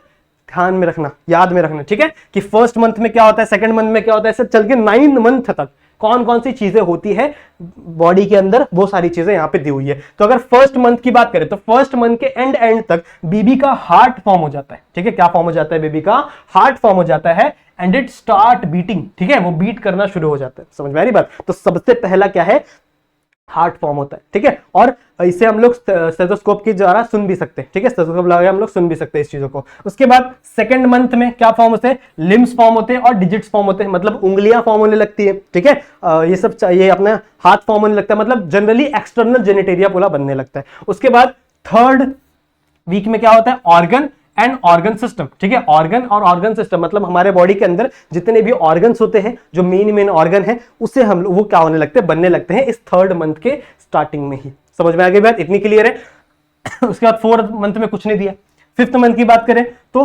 ध्यान में रखना, याद में रखना, ठीक है, कि 1st मंथ में क्या होता है, 2nd मंथ में क्या होता है, ऐसे चल के 9 मंथ तक कौन कौन सी चीजें होती है बॉडी के अंदर, वो सारी चीजें यहां पे दी हुई है। तो अगर 1st मंथ की बात करें तो 1st मंथ के एंड तक बेबी का हार्ट फॉर्म हो जाता है, ठीक है। क्या फॉर्म हो जाता है, बेबी का हार्ट फॉर्म हो जाता है, एंड इट स्टार्ट बीटिंग, ठीक है, वो बीट करना शुरू हो जाता है। समझ में आ रही बात। तो सबसे पहला क्या है, हार्ट फॉर्म होता है, ठीक है। और इसे हम लोग स्टेथोस्कोप के द्वारा सुन भी सकते हैं, ठीक है, स्टेथोस्कोप लगा के हम लोग सुन भी सकते हैं इस चीजों को। उसके बाद 2nd मंथ में क्या फॉर्म होते हैं, लिम्स फॉर्म होते हैं और डिजिट्स फॉर्म होते हैं, मतलब उंगलियां फॉर्म होने लगती है, ठीक है। ये सब चाहिए, अपना हाथ फॉर्म होने लगता है, मतलब जनरली एक्सटर्नल जेनिटेरिया पूरा बनने लगता है। उसके बाद 3rd वीक में क्या होता है, ऑर्गन एंड ऑर्गन सिस्टम, ठीक है। ऑर्गन और ऑर्गन सिस्टम मतलब हमारे बॉडी के अंदर जितने भी ऑर्गन्स होते हैं, जो मेन ऑर्गन है, उससे हम लोग वो क्या होने लगते हैं, बनने लगते हैं इस 3rd मंथ के स्टार्टिंग में ही। समझ में आ गई बात, इतनी क्लियर है। उसके बाद 4th मंथ में कुछ नहीं दिया। 5th मंथ की बात करें तो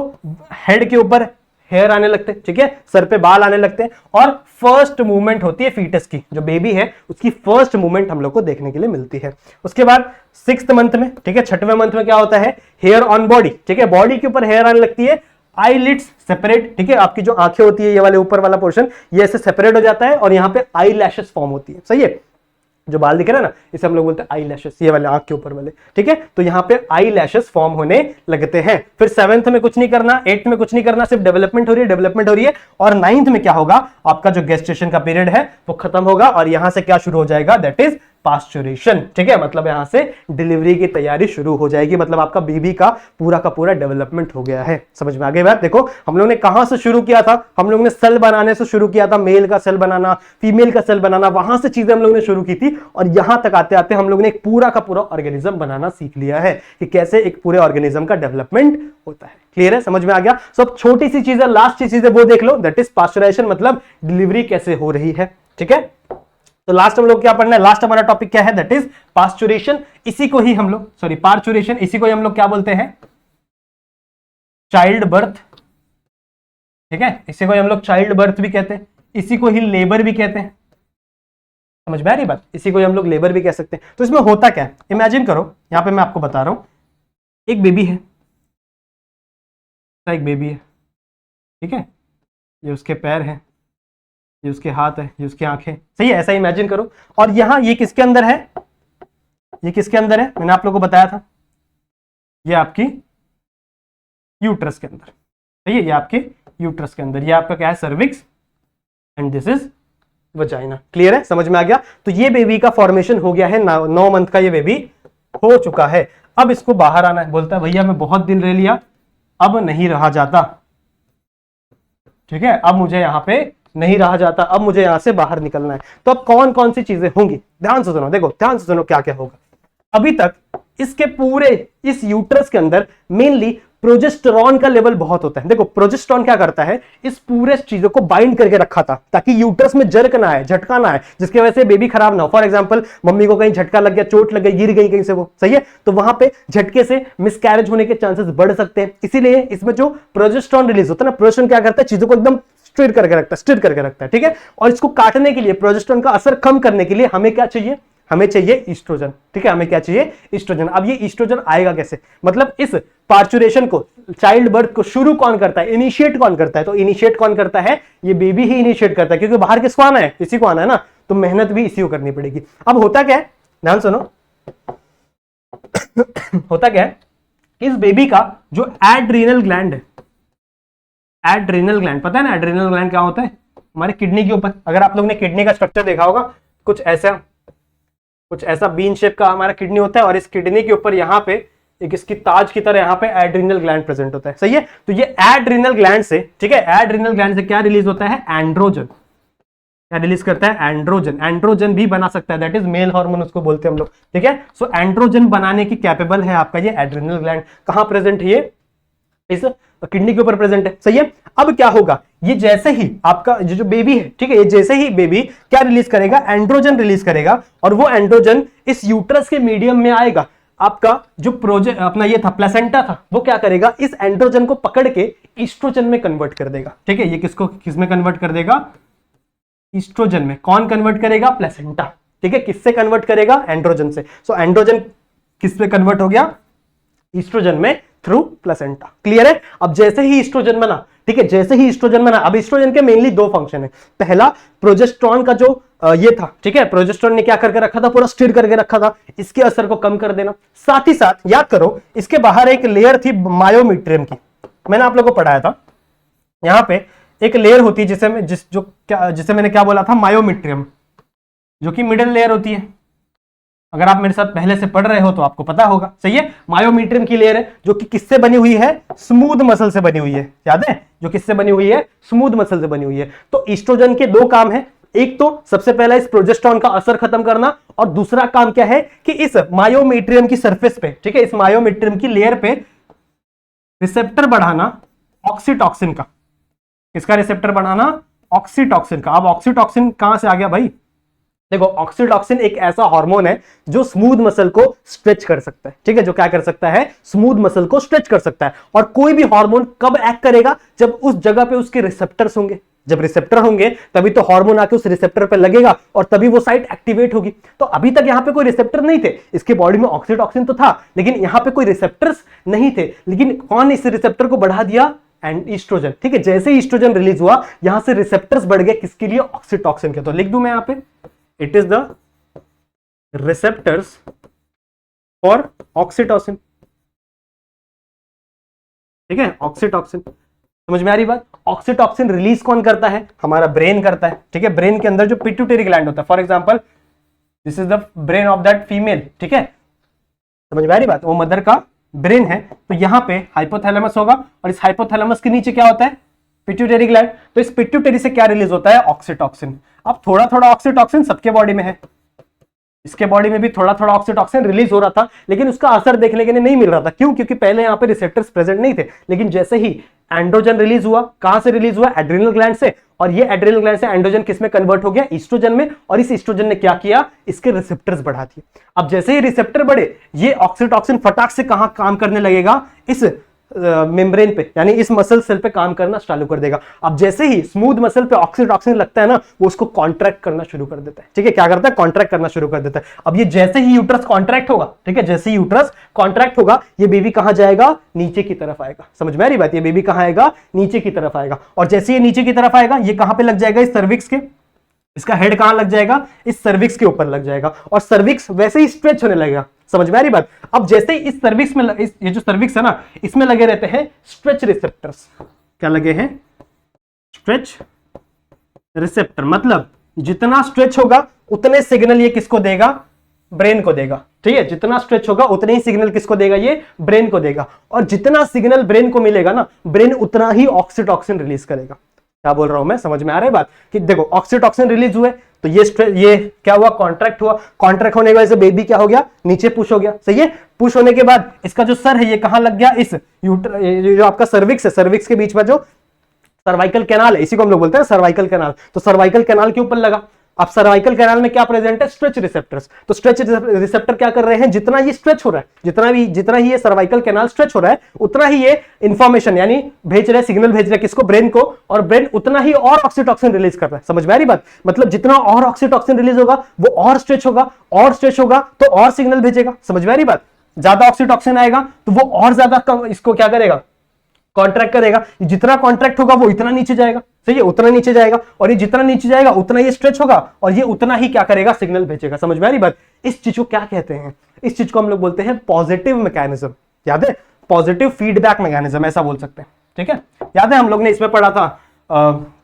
हेड के ऊपर हेयर आने लगते हैं, ठीक है, सर पे बाल आने लगते हैं, और फर्स्ट मूवमेंट होती है फीटस की, जो बेबी है उसकी फर्स्ट मूवमेंट हम लोग को देखने के लिए मिलती है। उसके बाद 6th मंथ में, ठीक है, 6वें मंथ में क्या होता है, हेयर ऑन बॉडी, ठीक है, बॉडी के ऊपर हेयर आने लगती है, आईलिड्स सेपरेट, ठीक है, आपकी जो आंखें होती है ये वाले ऊपर वाला पोर्शन ये ऐसे सेपरेट हो जाता है, और यहाँ पे आई लैशेस फॉर्म होती है, सही है, जो बाल दिख रहा है ना इसे हम लोग बोलते हैं आई लैशेस, ये वाले आंख के ऊपर वाले, ठीक है। तो यहाँ पे आई लैशेस फॉर्म होने लगते हैं। फिर 7th में कुछ नहीं करना, 8th में कुछ नहीं करना, सिर्फ डेवलपमेंट हो रही है, डेवलपमेंट हो रही है। और 9th में क्या होगा, आपका जो गेस्टेशन का पीरियड है वो खत्म होगा, और यहां से क्या शुरू हो जाएगा, दैट इज पास्चुरेशन, ठीक है, मतलब यहां से डिलीवरी की तैयारी शुरू हो जाएगी, मतलब आपका बेबी का पूरा डेवलपमेंट हो गया है। समझ में आ गई बात। देखो हम लोग ने कहां से शुरू किया था, हम लोग ने सेल बनाने से शुरू किया था, मेल का सेल बनाना, फीमेल का सेल बनाना, वहां से चीजें हम लोग ने शुरू की थी, और यहां तक आते आते हम लोग ने एक पूरा का पूरा ऑर्गेनिज्म बनाना सीख लिया है कि कैसे एक पूरे ऑर्गेनिज्म का डेवलपमेंट होता है। क्लियर है, समझ में आ गया। सब छोटी सी चीजें, लास्ट चीज है वो देख लो, दैट इज पास्चुराइजेशन, मतलब डिलीवरी कैसे हो रही है, ठीक है। तो लास्ट हम लोग क्या पढ़ना है, लास्ट हमारा टॉपिक क्या है, दैट इज पास्चुरेशन। इसी को ही हम लोग पार्चुरेशन, इसी को ही हम लोग क्या बोलते हैं, चाइल्ड बर्थ, ठीक है, इसी को हम लोग चाइल्ड बर्थ भी कहते हैं, इसी को ही लेबर भी कहते हैं। समझ में आ रही बात, इसी को हम लोग लेबर भी कह सकते हैं। तो इसमें होता क्या है, इमेजिन करो, यहां पे मैं आपको बता रहा हूं, एक बेबी है, एक बेबी है, ठीक है, ये उसके पैर हैं, ये उसके हाथ है, ये उसकी आंखें, सही है, ऐसा इमेजिन करो। और यहां ये किसके अंदर है, ये किसके अंदर है, मैंने आप लोगों को बताया था, ये आपकी यूट्रस के अंदर, सही है, ये आपके यूट्रस के अंदर, ये आपका क्या है, cervix, and this is vagina. Clear है, समझ में आ गया। तो ये बेबी का फॉर्मेशन हो गया है, 9 मंथ का ये बेबी हो चुका है। अब इसको बाहर आना है, बोलता है भैया मैं बहुत दिन रह लिया, अब नहीं रहा जाता, ठीक है, अब मुझे यहां पे नहीं रहा जाता, अब मुझे यहां से बाहर निकलना है। तो अब कौन कौन सी चीजें होंगी, ध्यान से सुनो, देखो ध्यान से सुनो क्या क्या होगा। अभी तक इसके पूरे इस यूट्रस के अंदर मेनली प्रोजेस्टेरॉन का लेवल बहुत होता है। देखो प्रोजेस्टेरॉन क्या करता है, इस पूरे चीजों को बाइंड करके रखा था ताकि यूट्रस में जर्क ना आए, झटका ना आए, जिसकी वजह से बेबी खराब ना हो। फॉर एग्जांपल मम्मी को कहीं झटका लग गया, चोट लग गई, गिर गई कहीं से वो, सही है, तो वहां पे झटके से मिसकैरेज होने के चांसेस बढ़ सकते हैं। इसीलिए इसमें जो प्रोजेस्टेरॉन रिलीज होता है ना, प्रोजेस्टेरॉन क्या करता है, चीजों को एकदम स्टिर करके रखता है, ठीक है। और इसको काटने के लिए, प्रोजेस्टेरॉन का असर कम करने के लिए हमें क्या चाहिए, हमें चाहिए ईस्ट्रोजन, ठीक है, हमें क्या चाहिए, ईस्ट्रोजन। अब ये ईस्ट्रोजन आएगा कैसे, मतलब इस पार्चुरेशन को, चाइल्ड बर्थ को शुरू कौन करता है, इनिशिएट कौन करता है, तो इनिशिएट कौन करता है, ये बेबी ही इनिशिएट करता है, क्योंकि बाहर किसको आना है, इसी को आना है ना, तो मेहनत भी इसी को करनी पड़ेगी। अब होता क्या है, ध्यान सुनो, होता क्या है, इस बेबी का जो एड्रीनल ग्लैंड है, एड्रीनल ग्लैंड, पता है ना एड्रीनल ग्लैंड क्या होता है, हमारे किडनी के ऊपर, अगर आप लोग ने किडनी का स्ट्रक्चर देखा होगा, कुछ ऐसा बीन शेप का हमारा किडनी होता है, और इस किडनी के ऊपर यहाँ पे एक इसकी ताज की तरह यहाँ पे एड्रीनल ग्लैंड प्रेजेंट होता है, सही है। तो ये एड्रीनल ग्लैंड से, ठीक है, एड्रीनल ग्लैंड से क्या रिलीज होता है, एंड्रोजन, क्या रिलीज करता है, एंड्रोजन। एंड्रोजन भी बना सकता है, दैट इज मेल हार्मोन उसको बोलते हैं हम लोग, ठीक है। सो एंड्रोजन बनाने की कैपेबल है आपका ये एड्रीनल ग्लैंड। कहां प्रेजेंट है ये, इस किडनी के ऊपर प्रेजेंट है, सही है। अब क्या होगा, ये जैसे ही आपका जो बेबी है, ठीक है, ये जैसे ही बेबी क्या रिलीज करेगा, एंड्रोजन रिलीज करेगा, और वो एंड्रोजन इस यूट्रस के मीडियम में आएगा। आपका जो प्रोजेक्ट अपना ये था, प्लेसेंटा था, वो क्या करेगा, इस एंड्रोजन को पकड़ के ईस्ट्रोजन में कन्वर्ट कर देगा, ठीक है। ये किसको किसमें कन्वर्ट कर देगा, ईस्ट्रोजन में। कौन कन्वर्ट करेगा, प्लेसेंटा, ठीक है। किससे कन्वर्ट करेगा, एंड्रोजन से। सो एंड्रोजन किस पे कन्वर्ट हो गया, ईस्ट्रोजन में, थ्रू प्लेसेंटा। क्लियर है। अब जैसे ही ईस्ट्रोजन बना, ठीक है, जैसे ही ईस्ट्रोजन बना, अब ईस्ट्रोजन के मेनली 2 फंक्शन है। पहला, प्रोजेस्टेरॉन का जो ये था, ठीक है, प्रोजेस्टेरॉन ने क्या करके रखा था, पूरा स्टिर करके रखा था, इसके असर को कम कर देना। साथ ही साथ याद करो, इसके बाहर एक लेयर थी मायोमीट्रियम की, मैंने आप लोगों को पढ़ाया था। यहां पे एक लेयर होती है जिसे मैंने क्या बोला था, मायोमीट्रियम, जो कि मिडिल लेयर होती है। अगर आप मेरे साथ पहले से पढ़ रहे हो तो आपको पता होगा, सही है। मायोमीट्रियम की लेयर है जो कि किससे बनी हुई है, स्मूथ मसल से बनी हुई है, याद है, जो किससे बनी हुई है, स्मूथ मसल से बनी हुई है। तो ईस्ट्रोजन के 2 काम है, एक तो सबसे पहला इस प्रोजेस्टेरॉन का असर खत्म करना, और दूसरा काम क्या है कि इस मायोमीट्रियम की सरफेस पे, ठीक है, इस मायोमीट्रियम की लेयर पे रिसेप्टर बढ़ाना ऑक्सीटॉक्सिन का। इसका रिसेप्टर बढ़ाना ऑक्सीटॉक्सिन का। अब ऑक्सीटॉक्सिन कहां से आ गया भाई? देखो, ऑक्सीटॉक्सिन एक ऐसा हार्मोन है जो स्मूथ मसल को स्ट्रेच कर सकता है, ठीक है, जो क्या कर सकता है, स्मूथ मसल को स्ट्रेच कर सकता है। और कोई भी हार्मोन कब एक्ट करेगा? जब उस जगह पे उसके रिसेप्टर्स होंगे। जब रिसेप्टर होंगे तभी तो हार्मोन आके उस रिसेप्टर पे लगेगा और तभी वो साइट एक्टिवेट होगी। तो अभी तक यहां पे कोई रिसेप्टर नहीं थे, इसके बॉडी में ऑक्सीटॉक्सिन तो था लेकिन यहां पे कोई रिसेप्टर्स नहीं थे। लेकिन कौन इस रिसेप्टर को बढ़ा दिया? एंड ईस्ट्रोजन, ठीक है। जैसे ही ईस्ट्रोजन रिलीज हुआ यहां से रिसेप्टर्स बढ़ गए, किसके लिए? ऑक्सीटॉक्सिन के। तो लिख दूं मैं यहां पे, it is the receptors for oxytocin, ठीक है, ऑक्सीटॉक्सिन। समझ में आ रही बात? ऑक्सीटॉक्सिन रिलीज कौन करता है? हमारा ब्रेन करता है, ठीक है। ब्रेन के अंदर जो पिट्यूटरी ग्लैंड होता है, for example this is the brain of that female, ठीक है। समझ में आ रही बात? वो मदर का ब्रेन है। तो यहां पे हाइपोथैलेमस होगा और इस हाइपोथैलेमस के नीचे क्या होता है? Pituitary gland. तो इस पिट्यूटरी से क्या रिलीज होता है? ऑक्सीटॉक्सिन। अब थोड़ा थोड़ा ऑक्सीटॉक्सिन सबके बॉडी में है, इसके बॉडी में भी थोड़ा थोड़ा ऑक्सीटॉक्सिन रिलीज हो रहा था, लेकिन उसका असर देखने के लिए नहीं मिल रहा था। क्यों? क्योंकि पहले यहां पे रिसेप्टर्स प्रेजेंट नहीं थे। लेकिन जैसे ही एंड्रोजन रिलीज हुआ, कहां से रिलीज हुआ? एड्रिनल ग्लैंड से। और ये एड्रिनल ग्लैंड से एंड्रोजन किस में कन्वर्ट हो गया? ईस्ट्रोजन में। और इस ईस्ट्रोजन ने क्या किया? इसके रिसेप्टर्स बढ़ा दिए। अब जैसे ही रिसेप्टर बढ़े, ये ऑक्सीटॉक्सिन फटाक से कहां काम करने लगेगा? इस मेम्ब्रेन पे, यानी इस मसल सेल पे काम करना चालू कर देगा। अब जैसे ही स्मूथ मसल पे ऑक्सीटॉक्सिन लगता है ना, वो उसको कॉन्ट्रैक्ट करना शुरू कर देता है, ठीक है। क्या करता है? कॉन्ट्रैक्ट करना शुरू कर देता है। अब ये जैसे ही यूट्रस कॉन्ट्रैक्ट होगा, ठीक है, जैसे ही यूट्रस कॉन्ट्रैक्ट होगा, ये बेबी कहां जाएगा? नीचे की तरफ आएगा। समझ में आ रही बात? ये बेबी कहां आएगा? नीचे की तरफ आएगा। और जैसे ये नीचे की तरफ आएगा, ये कहां पे लग जाएगा? इस सर्विक्स के। इसका हेड कहां लग जाएगा? इस सर्विक्स के ऊपर लग जाएगा और सर्विक्स वैसे ही स्ट्रेच होने लगेगा। समझ में आ रही बात? अब जैसे ही इस सर्विक्स में ये जो सर्विक्स है ना, इसमें लगे रहते हैं स्ट्रेच रिसेप्टर्स। क्या लगे हैं? Stretch receptor. मतलब जितना स्ट्रेच होगा उतने सिग्नल ये किसको देगा? ब्रेन को देगा, ठीक है। जितना स्ट्रेच होगा उतने ही सिग्नल किसको देगा? ये ब्रेन को देगा। और जितना सिग्नल ब्रेन को मिलेगा ना, ब्रेन उतना ही ऑक्सीटॉक्सिन रिलीज करेगा। क्या बोल रहा हूं मैं? समझ में आ रहा है बात? कि देखो, ऑक्सीटॉक्सिन रिलीज हुए तो ये क्या हुआ? कॉन्ट्रैक्ट हुआ। कॉन्ट्रैक्ट होने की वजह से बेबी क्या हो गया? नीचे पुश हो गया। सही है। पुश होने के बाद इसका जो सर है ये कहां लग गया? इस जो आपका सर्विक्स है, सर्विक्स के बीच में जो सर्वाइकल कैनाल है, इसी को हम लोग बोलते हैं सर्वाइकल कैनाल। तो सर्वाइकल कैनाल के ऊपर लगा। अब सर्वाइकल कैनाल में क्या प्रेजेंट है? Stretch receptors. तो स्ट्रेच रिसेप्टर क्या कर रहे हैं? जितना ये स्ट्रेच हो रहा है, जितना ही ये सर्वाइकल कैनाल स्ट्रेच हो रहा है, उतना ही ये इंफॉर्मेशन यानी भेज रहे, सिग्नल भेज रहे किसको? ब्रेन को। और ब्रेन उतना ही और ऑक्सीटॉक्सिन रिलीज कर रहा है। समझ में आ रही बात? मतलब जितना और ऑक्सीटॉक्सिन रिलीज होगा वो और स्ट्रेच होगा, और स्ट्रेच होगा तो और सिग्नल भेजेगा। समझ में आ रही बात? ज्यादा ऑक्सीटॉक्सिन आएगा तो वो और ज्यादा इसको क्या करेगा? कॉन्ट्रैक्ट करेगा। जितना कॉन्ट्रैक्ट होगा वो इतना नीचे जाएगा। सही है, उतना नीचे जाएगा। और ये जितना नीचे जाएगा उतना ये स्ट्रेच होगा और ये उतना ही क्या करेगा? सिग्नल भेजेगा। समझ में आ रही बात? इस चीज को क्या कहते हैं? इस चीज को हम लोग बोलते हैं पॉजिटिव मैकेनिज्म। याद है? पॉजिटिव फीडबैक मैकेनिज्म, ऐसा बोल सकते हैं, ठीक है। याद है हम लोग ने इसमें पढ़ा था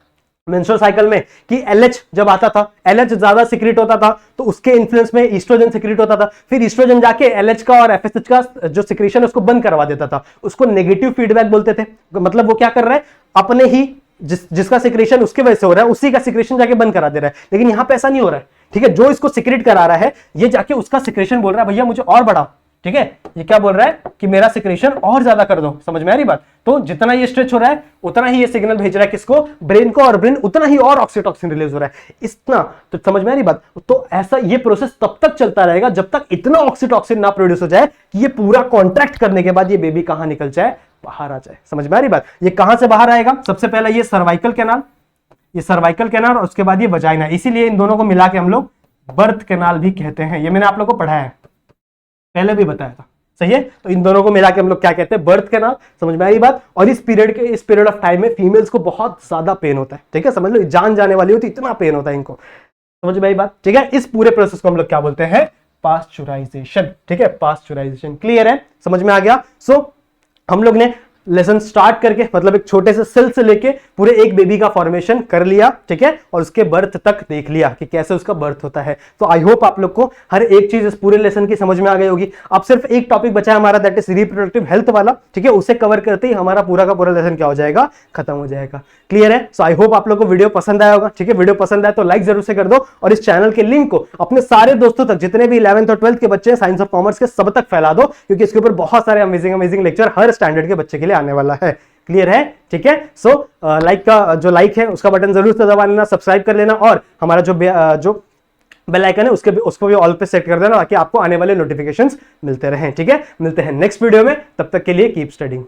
मेंस्ट्रुअल साइकिल में कि LH जब आता था, LH ज्यादा सिक्रेट होता था तो उसके इन्फ्लुएंस में ईस्ट्रोजन सिक्रेट होता था। फिर ईस्ट्रोजन जाके LH का और FSH का जो सिक्रेशन है उसको बंद करवा देता था। उसको नेगेटिव फीडबैक बोलते थे। मतलब वो क्या कर रहा है? अपने ही जिसका सिक्रेशन उसके वजह से हो रहा है, उसी का सिक्रेशन जाके बंद करा दे रहा है। लेकिन यहां पे ऐसा नहीं हो रहा है, ठीक है। जो इसको सिक्रेट करा रहा है ये जाके उसका सिक्रेशन बोल रहा है भैया मुझे और बढ़ाओ, ठीक है। ये क्या बोल रहा है? कि मेरा सिक्रेशन और ज्यादा कर दो। समझ में आ रही बात? तो जितना ये स्ट्रेच हो रहा है उतना ही ये सिग्नल भेज रहा है किसको? ब्रेन को। और ब्रेन उतना ही और ऑक्सीटॉक्सिन रिलीज हो रहा है। इतना तो समझ में आ रही बात? तो ऐसा ये प्रोसेस तब तक चलता रहेगा जब तक इतना ऑक्सीटॉक्सिन ना प्रोड्यूस हो जाए कि ये पूरा कॉन्ट्रैक्ट करने के बाद ये बेबी कहां निकल जाए? बाहर आ जाए। समझ में आ रही बात? ये कहां से बाहर आएगा? सबसे पहला ये सर्वाइकल कैनाल, ये सर्वाइकल कैनाल और उसके बाद ये वजाइना। इसीलिए इन दोनों को मिला के हम लोग बर्थ कैनाल भी कहते हैं। ये मैंने आप लोगों को पढ़ाया है, पहले भी बताया था। सही है। तो इन दोनों को मिला के हम लोग क्या कहते हैं? Birth canal. समझ में आ रही बात? और इस पीरियड ऑफ टाइम में फीमेल्स को बहुत ज्यादा पेन होता है, ठीक है। समझ लो जान जाने वाली होती, इतना पेन होता है इनको। समझ में आई बात? ठीक है। इस पूरे प्रोसेस को हम लोग क्या बोलते हैं? पास्चुराइजेशन, ठीक है। पास्चुराइजेशन क्लियर है? समझ में आ गया? सो हम लोग ने लेसन स्टार्ट करके मतलब एक छोटे से सेल से लेके पूरे एक बेबी का फॉर्मेशन कर लिया, ठीक है। और उसके बर्थ तक देख लिया कि कैसे उसका बर्थ होता है। तो आई होप आप लोग को हर एक चीज इस पूरे लेसन की समझ में आ गई होगी। अब सिर्फ एक टॉपिक बचा है हमारा, दैट इज रिप्रोडक्टिव हेल्थ वाला, ठीक है। उसे कवर करते ही हमारा पूरा का पूरा लेसन क्या हो जाएगा? खत्म हो जाएगा। क्लियर है? सो आई होप आप लोग को वीडियो पसंद आया होगा, ठीक है। वीडियो पसंद आए तो लाइक जरूर से कर दो और इस चैनल के लिंक को अपने सारे दोस्तों तक, जितने भी 11th और 12th के बच्चे हैं साइंस और कॉमर्स के, सब तक फैला दो, क्योंकि इसके ऊपर बहुत सारे अमेजिंग लेक्चर हर स्टैंडर्ड के बच्चे के लिए पहले आने वाला है। क्लियर है? ठीक है। सो लाइक का जो लाइक है उसका बटन जरूर से दबा लेना, सब्सक्राइब कर लेना, और हमारा जो बेल आइकन है उसको भी ऑल पे सेट कर देना ताकि आपको आने वाले नोटिफिकेशंस मिलते रहें। ठीक है, मिलते हैं नेक्स्ट वीडियो में, तब तक के लिए कीप स्टडिंग।